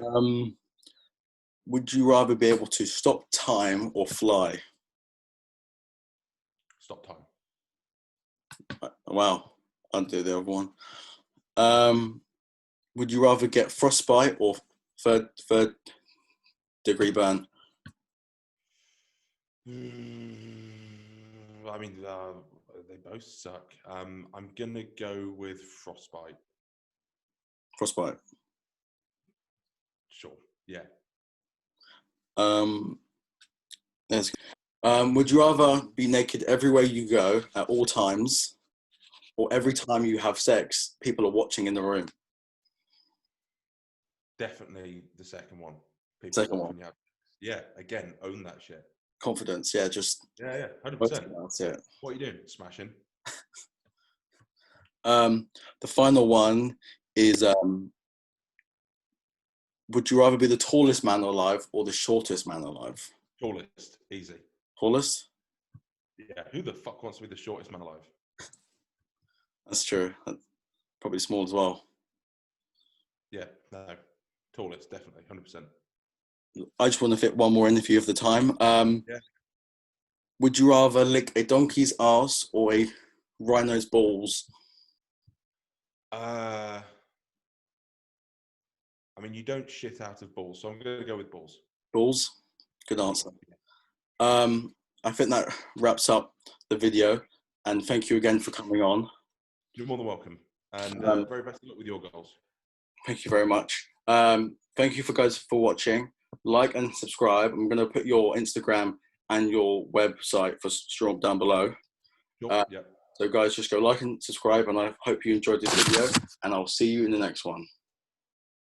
Would you rather be able to stop time or fly? Stop time. Wow. I'll do the other one. Would you rather get frostbite or third degree burn? I mean, they both suck. I'm gonna go with frostbite. Frostbite. Sure. Yeah. Would you rather be naked everywhere you go at all times, or every time you have sex, people are watching in the room? Definitely the second one. Second one. Yeah, again, own that shit. Confidence, yeah, just... Yeah, 100%. That's it. What are you doing? Smashing. The final one is, would you rather be the tallest man alive or the shortest man alive? Tallest, easy. Tallest? Yeah, who the fuck wants to be the shortest man alive? That's true. Probably small as well. Yeah, no. Tallest, definitely, 100%. I just want to fit one more in if you have the time. Yeah. Would you rather lick a donkey's ass or a rhino's balls? I mean, you don't shit out of balls, so I'm going to go with balls. Balls? Good answer. I think that wraps up the video, and thank you again for coming on. You're more than welcome, and very best of luck with your goals. Thank you very much. Thank you guys for watching. Like and subscribe. I'm going to put your Instagram and your website for Strom down below. Sure. Yeah. So guys, just go like and subscribe, and I hope you enjoyed this video, and I'll see you in the next one.